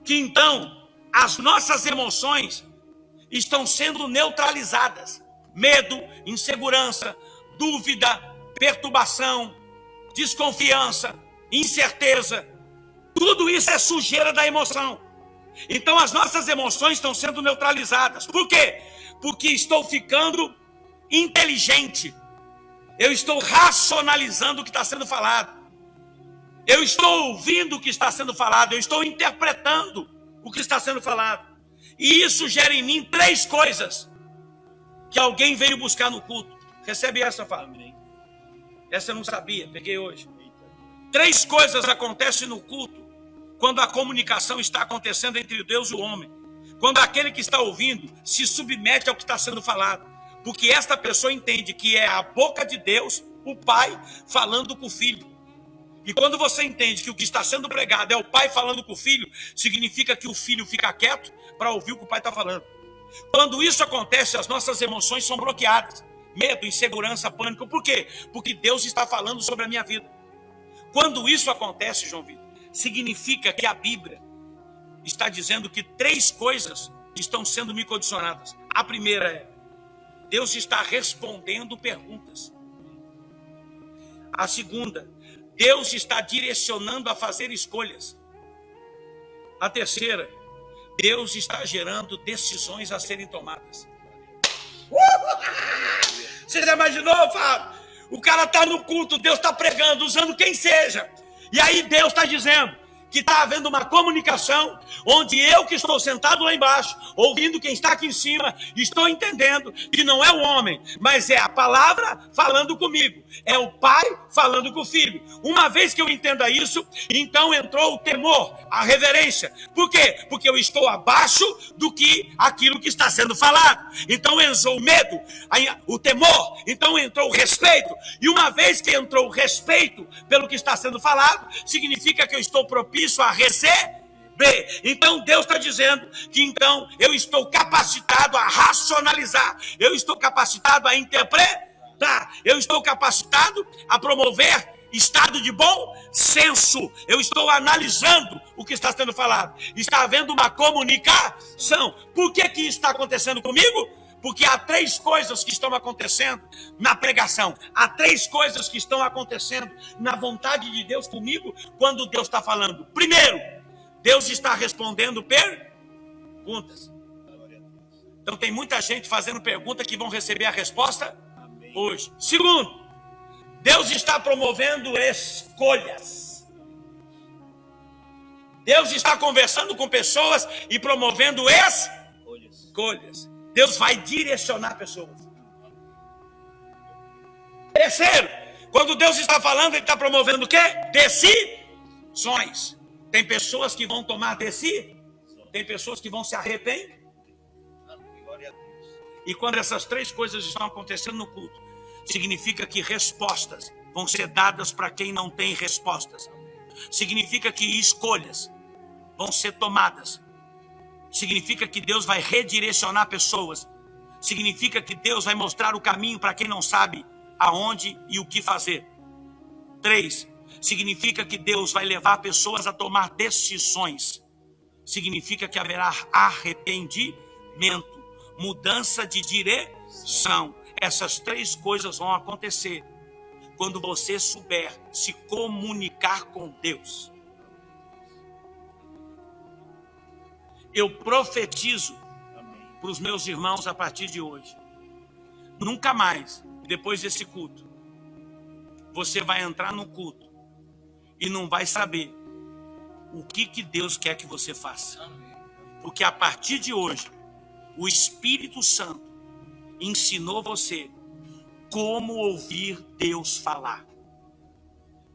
que então as nossas emoções estão sendo neutralizadas. Medo, insegurança, dúvida, perturbação, desconfiança, incerteza. Tudo isso é sujeira da emoção. Então as nossas emoções estão sendo neutralizadas. Por quê? Porque estou ficando inteligente. Eu estou racionalizando o que está sendo falado. Eu estou ouvindo o que está sendo falado. Eu estou interpretando o que está sendo falado. E isso gera em mim três coisas que alguém veio buscar no culto. Recebe essa, família. Essa eu não sabia, peguei hoje. Três coisas acontecem no culto quando a comunicação está acontecendo entre Deus e o homem. Quando aquele que está ouvindo se submete ao que está sendo falado. Porque esta pessoa entende que é a boca de Deus, o pai, falando com o filho. E quando você entende que o que está sendo pregado é o pai falando com o filho, significa que o filho fica quieto para ouvir o que o pai está falando. Quando isso acontece, as nossas emoções são bloqueadas. Medo, insegurança, pânico. Por quê? Porque Deus está falando sobre a minha vida. Quando isso acontece, João Vitor, significa que a Bíblia está dizendo que três coisas estão sendo me condicionadas. A primeira é, Deus está respondendo perguntas. A segunda, Deus está direcionando a fazer escolhas. A terceira, Deus está gerando decisões a serem tomadas. Você já imaginou, Fábio? O cara está no culto, Deus está pregando, usando quem seja. E aí Deus está dizendo que está havendo uma comunicação, onde eu que estou sentado lá embaixo, ouvindo quem está aqui em cima, estou entendendo que não é o homem, mas é a palavra falando comigo, é o pai falando com o filho. Uma vez que eu entenda isso, então entrou o temor, a reverência. Por quê? Porque eu estou abaixo do que aquilo que está sendo falado. Então entrou o medo, o temor, então entrou o respeito. E uma vez que entrou o respeito pelo que está sendo falado, significa que eu estou propício a receber. Então Deus está dizendo que então eu estou capacitado a racionalizar, eu estou capacitado a interpretar, eu estou capacitado a promover estado de bom senso. Eu estou analisando o que está sendo falado. Está havendo uma comunicação. Por que isso está acontecendo comigo? Porque há 3 coisas que estão acontecendo na pregação. Há 3 coisas que estão acontecendo na vontade de Deus comigo quando Deus está falando. Primeiro, Deus está respondendo perguntas. Então tem muita gente fazendo pergunta que vão receber a resposta hoje. Segundo, Deus está promovendo escolhas. Deus está conversando com pessoas e promovendo escolhas. Deus vai direcionar pessoas. Terceiro, quando Deus está falando, Ele está promovendo o quê? Decisões. Tem pessoas que vão tomar decisões. Tem pessoas que vão se arrepender. E quando essas 3 coisas estão acontecendo no culto, significa que respostas vão ser dadas para quem não tem respostas. Significa que escolhas vão ser tomadas. Significa que Deus vai redirecionar pessoas. Significa que Deus vai mostrar o caminho para quem não sabe aonde e o que fazer. 3. Significa que Deus vai levar pessoas a tomar decisões. Significa que haverá arrependimento, mudança de direção. Essas 3 coisas vão acontecer quando você souber se comunicar com Deus. Eu profetizo para os meus irmãos a partir de hoje. Nunca mais, depois desse culto, você vai entrar no culto e não vai saber o que Deus quer que você faça. Porque a partir de hoje, o Espírito Santo ensinou você como ouvir Deus falar.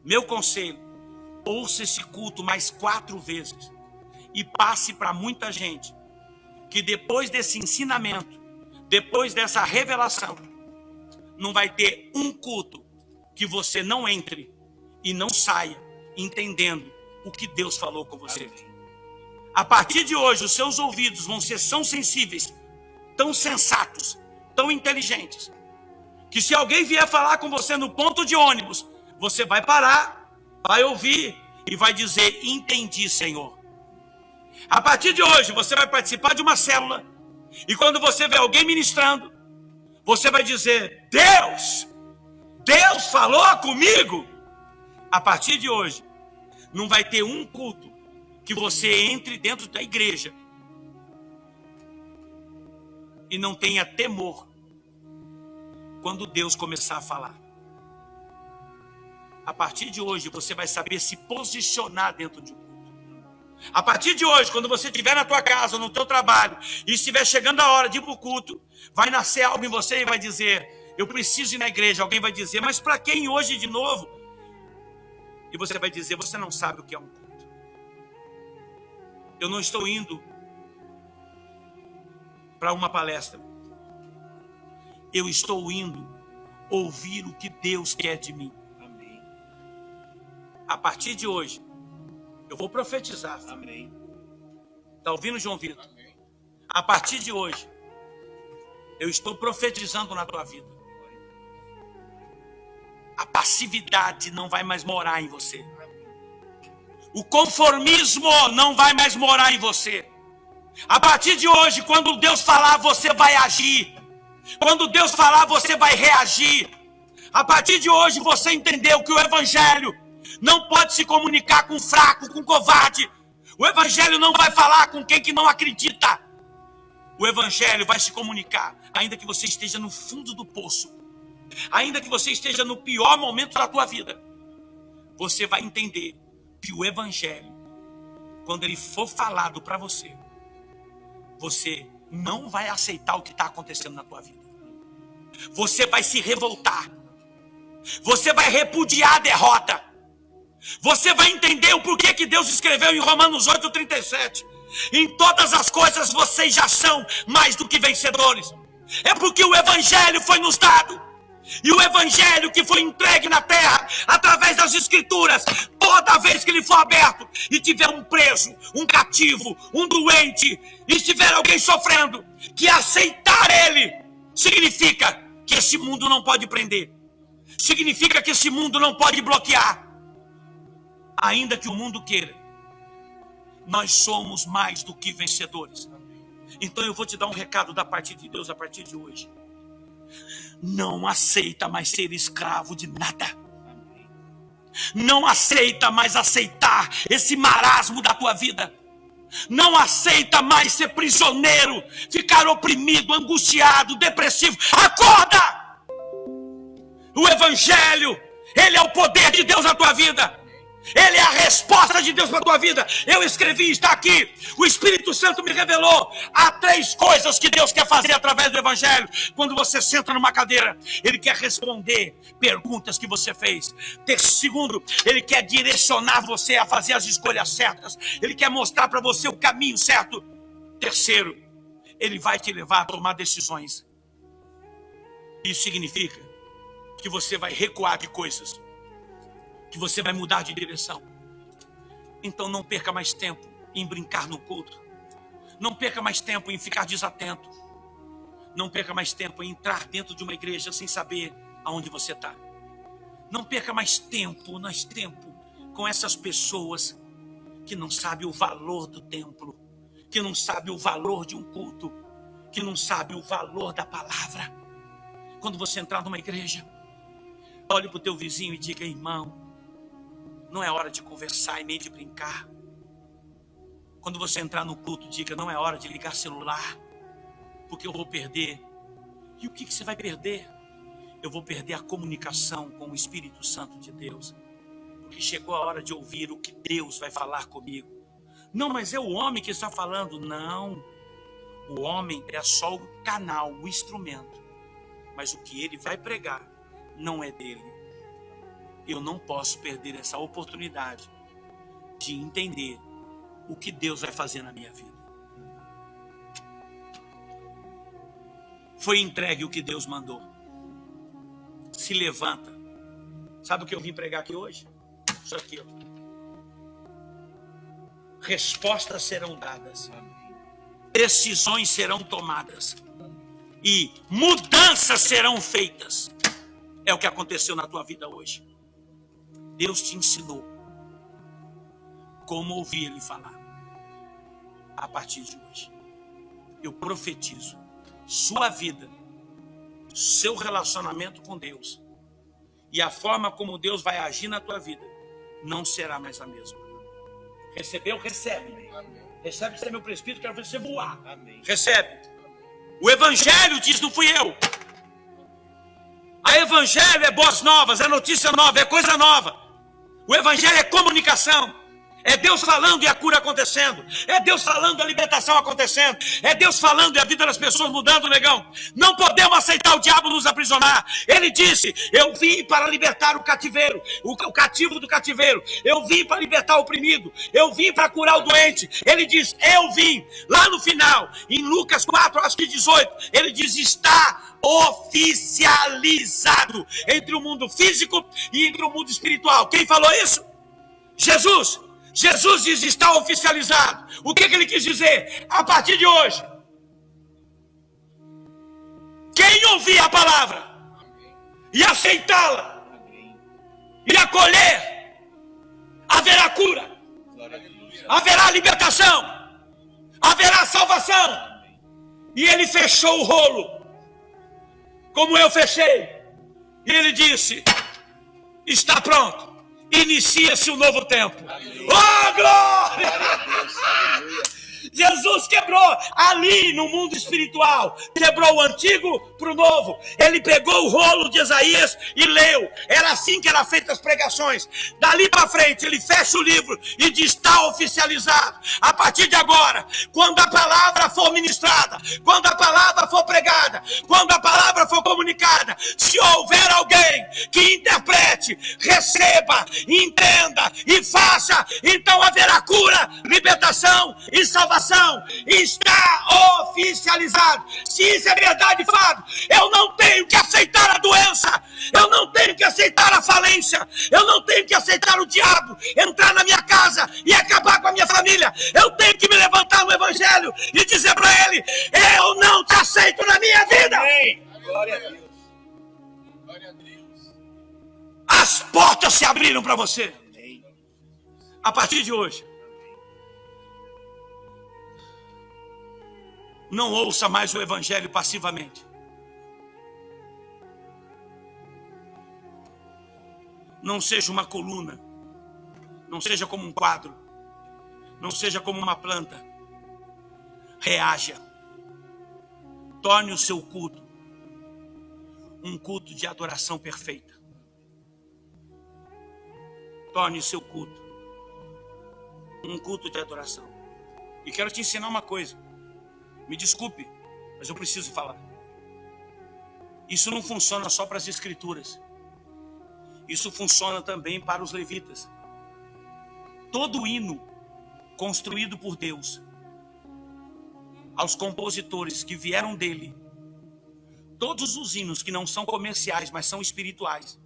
Meu conselho, ouça esse culto mais 4 vezes e passe para muita gente que depois desse ensinamento, depois dessa revelação, não vai ter um culto que você não entre e não saia entendendo o que Deus falou com você. A partir de hoje, os seus ouvidos vão ser tão sensíveis, tão sensatos, tão inteligentes, que se alguém vier falar com você no ponto de ônibus, você vai parar, vai ouvir e vai dizer: entendi, Senhor. A partir de hoje, você vai participar de uma célula e quando você vê alguém ministrando, você vai dizer: Deus falou comigo. A partir de hoje, não vai ter um culto que você entre dentro da igreja e não tenha temor quando Deus começar a falar. A partir de hoje, você vai saber se posicionar dentro de um culto. A partir de hoje, quando você estiver na tua casa, no teu trabalho, e estiver chegando a hora de ir para o culto, vai nascer algo em você e vai dizer: eu preciso ir na igreja. Alguém vai dizer: mas para quem hoje de novo? E você vai dizer: você não sabe o que é um culto. Eu não estou indo para uma palestra. Eu estou indo ouvir o que Deus quer de mim. Amém. A partir de hoje, eu vou profetizar. Amém. Está ouvindo, João Vitor? Amém. A partir de hoje, eu estou profetizando na tua vida. A passividade não vai mais morar em você. O conformismo não vai mais morar em você. A partir de hoje, quando Deus falar, você vai agir. Quando Deus falar, você vai reagir. A partir de hoje, você entendeu que o Evangelho não pode se comunicar com fraco, com covarde. O Evangelho não vai falar com quem que não acredita. O Evangelho vai se comunicar, ainda que você esteja no fundo do poço. Ainda que você esteja no pior momento da tua vida, você vai entender que o Evangelho quando ele for falado para você, você não vai aceitar o que está acontecendo na tua vida. Você vai se revoltar. Você vai repudiar a derrota. Você vai entender o porquê que Deus escreveu em Romanos 8:37. Em todas as coisas vocês já são mais do que vencedores. É porque o evangelho foi nos dado. E o evangelho que foi entregue na terra, através das escrituras, toda vez que ele for aberto e tiver um preso, um cativo, um doente, e estiver alguém sofrendo, que aceitar ele, significa que esse mundo não pode prender. Significa que esse mundo não pode bloquear. Ainda que o mundo queira, nós somos mais do que vencedores. Então eu vou te dar um recado da parte de Deus a partir de hoje. Não aceita mais ser escravo de nada. Não aceita mais aceitar esse marasmo da tua vida. Não aceita mais ser prisioneiro, ficar oprimido, angustiado, depressivo. Acorda! O evangelho, ele é o poder de Deus na tua vida. Ele é a resposta de Deus para a tua vida. Eu escrevi, está aqui. O Espírito Santo me revelou. Há 3 coisas que Deus quer fazer através do evangelho. Quando você senta numa cadeira, ele quer responder perguntas que você fez. Segundo, ele quer direcionar você a fazer as escolhas certas. Ele quer mostrar para você o caminho certo. Terceiro, ele vai te levar a tomar decisões. Isso significa que você vai recuar de coisas, que você vai mudar de direção. Então não perca mais tempo em brincar no culto. Não perca mais tempo em ficar desatento. Não perca mais tempo em entrar dentro de uma igreja sem saber aonde você está. Não perca mais tempo com essas pessoas que não sabem o valor do templo, que não sabem o valor de um culto, que não sabem o valor da palavra. Quando você entrar numa igreja, olhe para o teu vizinho e diga: irmão, não é hora de conversar e nem de brincar. Quando você entrar no culto, diga: não é hora de ligar celular, porque eu vou perder. E o que você vai perder? Eu vou perder a comunicação com o Espírito Santo de Deus, porque chegou a hora de ouvir o que Deus vai falar comigo. Não, mas é o homem que está falando. Não, o homem é só o canal, o instrumento, mas o que ele vai pregar não é dele. Eu não posso perder essa oportunidade de entender o que Deus vai fazer na minha vida. Foi entregue o que Deus mandou. Se levanta. Sabe o que eu vim pregar aqui hoje? Isso aqui, ó. Respostas serão dadas. Decisões serão tomadas. E mudanças serão feitas. É o que aconteceu na tua vida hoje. Deus te ensinou como ouvir Ele falar. A partir de hoje, eu profetizo: sua vida, seu relacionamento com Deus e a forma como Deus vai agir na tua vida não será mais a mesma. Recebeu? Recebe. Amém. Recebe, você é meu presbítero, quero ver você voar. Amém. Recebe. O evangelho diz: não fui eu. A evangelho é boas novas, é notícia nova, é coisa nova. O evangelho é comunicação. É Deus falando e a cura acontecendo. É Deus falando e a libertação acontecendo. É Deus falando e a vida das pessoas mudando, negão. Não podemos aceitar o diabo nos aprisionar. Ele disse: eu vim para libertar o cativeiro, o cativo do cativeiro. Eu vim para libertar o oprimido. Eu vim para curar o doente. Ele diz: eu vim. Lá no final, em Lucas 4, acho que 18, ele diz: está oficializado entre o mundo físico e entre o mundo espiritual. Quem falou isso? Jesus. Jesus diz: está oficializado. O que ele quis dizer? A partir de hoje, quem ouvir a palavra e aceitá-la e acolher, haverá cura, haverá libertação, haverá salvação. E ele fechou o rolo, como eu fechei, e ele disse: está pronto. Inicia-se um novo tempo. Oh, glória! Jesus quebrou ali no mundo espiritual, quebrou o antigo para o novo. Ele pegou o rolo de Isaías e leu. Era assim que eram feitas as pregações. Dali para frente ele fecha o livro e diz: está oficializado. A partir de agora, quando a palavra for ministrada, quando a palavra for pregada, quando a palavra for comunicada, se houver alguém que interprete, receba, entenda e faça, então haverá cura, libertação e salvação. Está oficializado. Se isso é verdade, Fábio, eu não tenho que aceitar a doença, eu não tenho que aceitar a falência, eu não tenho que aceitar o diabo entrar na minha casa e acabar com a minha família. Eu tenho que me levantar no evangelho e dizer para ele: eu não te aceito na minha vida. Amém. Glória a Deus. Glória a Deus. As portas se abriram para você. A partir de hoje, não ouça mais o evangelho passivamente. Não seja uma coluna, não seja como um quadro, não seja como uma planta. Reaja. Torne o seu culto um culto de adoração perfeita. Torne o seu culto um culto de adoração. E quero te ensinar uma coisa. Me desculpe, mas eu preciso falar. Isso não funciona só para as escrituras. Isso funciona também para os levitas. Todo hino construído por Deus, aos compositores que vieram dele, todos os hinos que não são comerciais, mas são espirituais,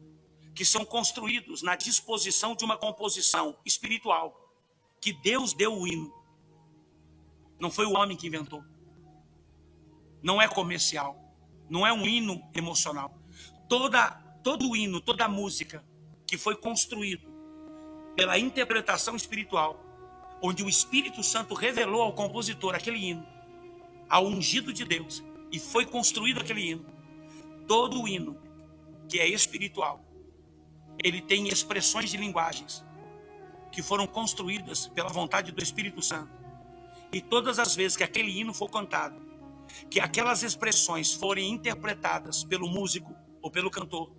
que são construídos na disposição de uma composição espiritual, que Deus deu o hino. Não foi o homem que inventou. Não é comercial. Não é um hino emocional. Todo hino, toda música que foi construído pela interpretação espiritual, onde o Espírito Santo revelou ao compositor aquele hino, ao ungido de Deus, e foi construído aquele hino. Todo hino que é espiritual, ele tem expressões de linguagens que foram construídas pela vontade do Espírito Santo. E todas as vezes que aquele hino for cantado, que aquelas expressões forem interpretadas pelo músico ou pelo cantor,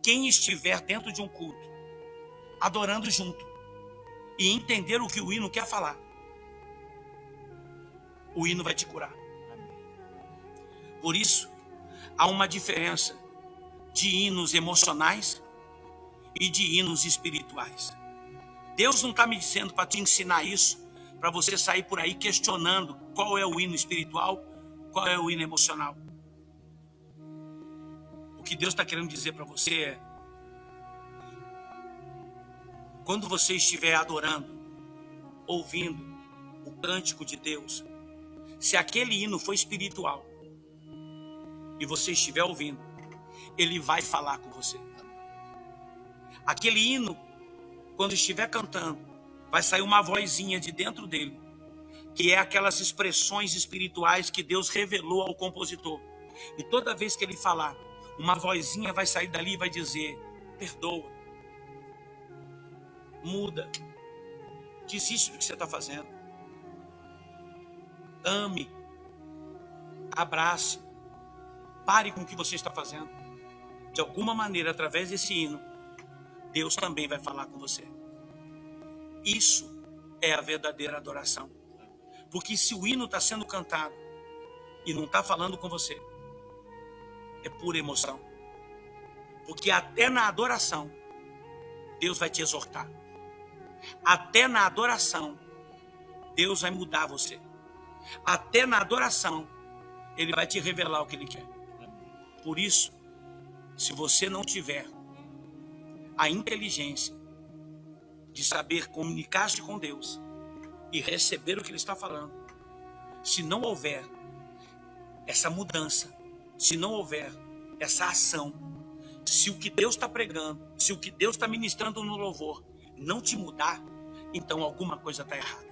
quem estiver dentro de um culto, adorando junto, e entender o que o hino quer falar, o hino vai te curar. Por isso, há uma diferença de hinos emocionais e de hinos espirituais. Deus não está me dizendo para te ensinar isso, para você sair por aí questionando qual é o hino espiritual, qual é o hino emocional. O que Deus está querendo dizer para você é: quando você estiver adorando, ouvindo o cântico de Deus, se aquele hino for espiritual e você estiver ouvindo, ele vai falar com você. Aquele hino, quando estiver cantando, vai sair uma vozinha de dentro dele, que é aquelas expressões espirituais que Deus revelou ao compositor. E toda vez que ele falar, uma vozinha vai sair dali e vai dizer: perdoa, muda, desiste do que você está fazendo, ame, abrace, pare com o que você está fazendo. De alguma maneira, através desse hino, Deus também vai falar com você. Isso é a verdadeira adoração. Porque se o hino está sendo cantado e não está falando com você, é pura emoção. Porque até na adoração, Deus vai te exortar. Até na adoração, Deus vai mudar você. Até na adoração, Ele vai te revelar o que Ele quer. Por isso, se você não tiver a inteligência de saber comunicar-se com Deus e receber o que Ele está falando, se não houver essa mudança, se não houver essa ação, se o que Deus está pregando, se o que Deus está ministrando no louvor não te mudar, então alguma coisa está errada.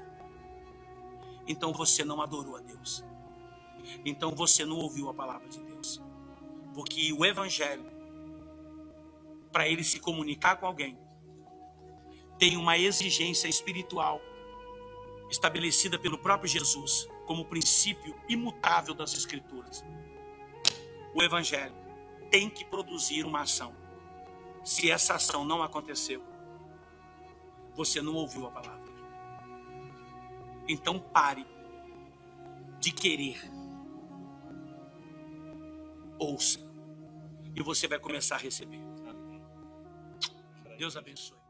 Então você não adorou a Deus. Então você não ouviu a palavra de Deus. Porque o evangelho, para ele se comunicar com alguém, tem uma exigência espiritual estabelecida pelo próprio Jesus como princípio imutável das Escrituras. O Evangelho tem que produzir uma ação. Se essa ação não aconteceu, você não ouviu a palavra. Então pare de querer. Ouça. E você vai começar a receber. Deus abençoe.